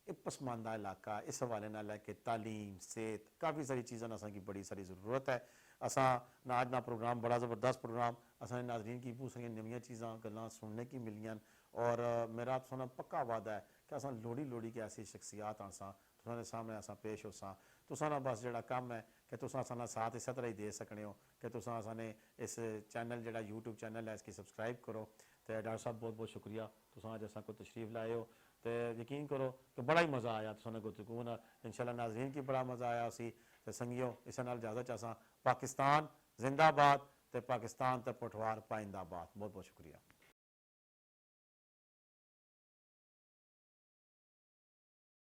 एक पसमानदा इलाका इस हवाले ना लैके तालीम सेहत काफ़ी सारी चीज़ों असा की बड़ी सारी ज़रूरत है असा ना अज ना प्रोग्राम बड़ा ज़बरदस्त प्रोग्राम असा नाजरीन की बहुत सारी नवी चीज़ा गल्लां सुनने की मिलियां और मेरा तुसां पक्का वादा है कि असा लोड़ी के ऐसी शख्सियात आसा तुसां सामने असा पेश होसा तुसां बस जोड़ा काम है कि तुसां साना साथ इस तरह ही दे सकने हो कि तुसां साने इस चैनल जोड़ा यूट्यूब चैनल है इसकी सब्सक्राइब करो तो डॉक्टर साहब बहुत बहुत शुक्रिया तुसां अज असा को तशरीफ लाए हो तो यकीन करो कि बड़ा ही मज़ा आया तुसां गुफ्तगू ना इंशाल्लाह नाज़रीन की बड़ा मज़ा आया उसी तो संगियो इस नाल इजाज़त चाहसा पाकिस्तान जिंदाबाद तो पाकिस्तान तो पटवार पाइंदाबाद बहुत बहुत शुक्रिया।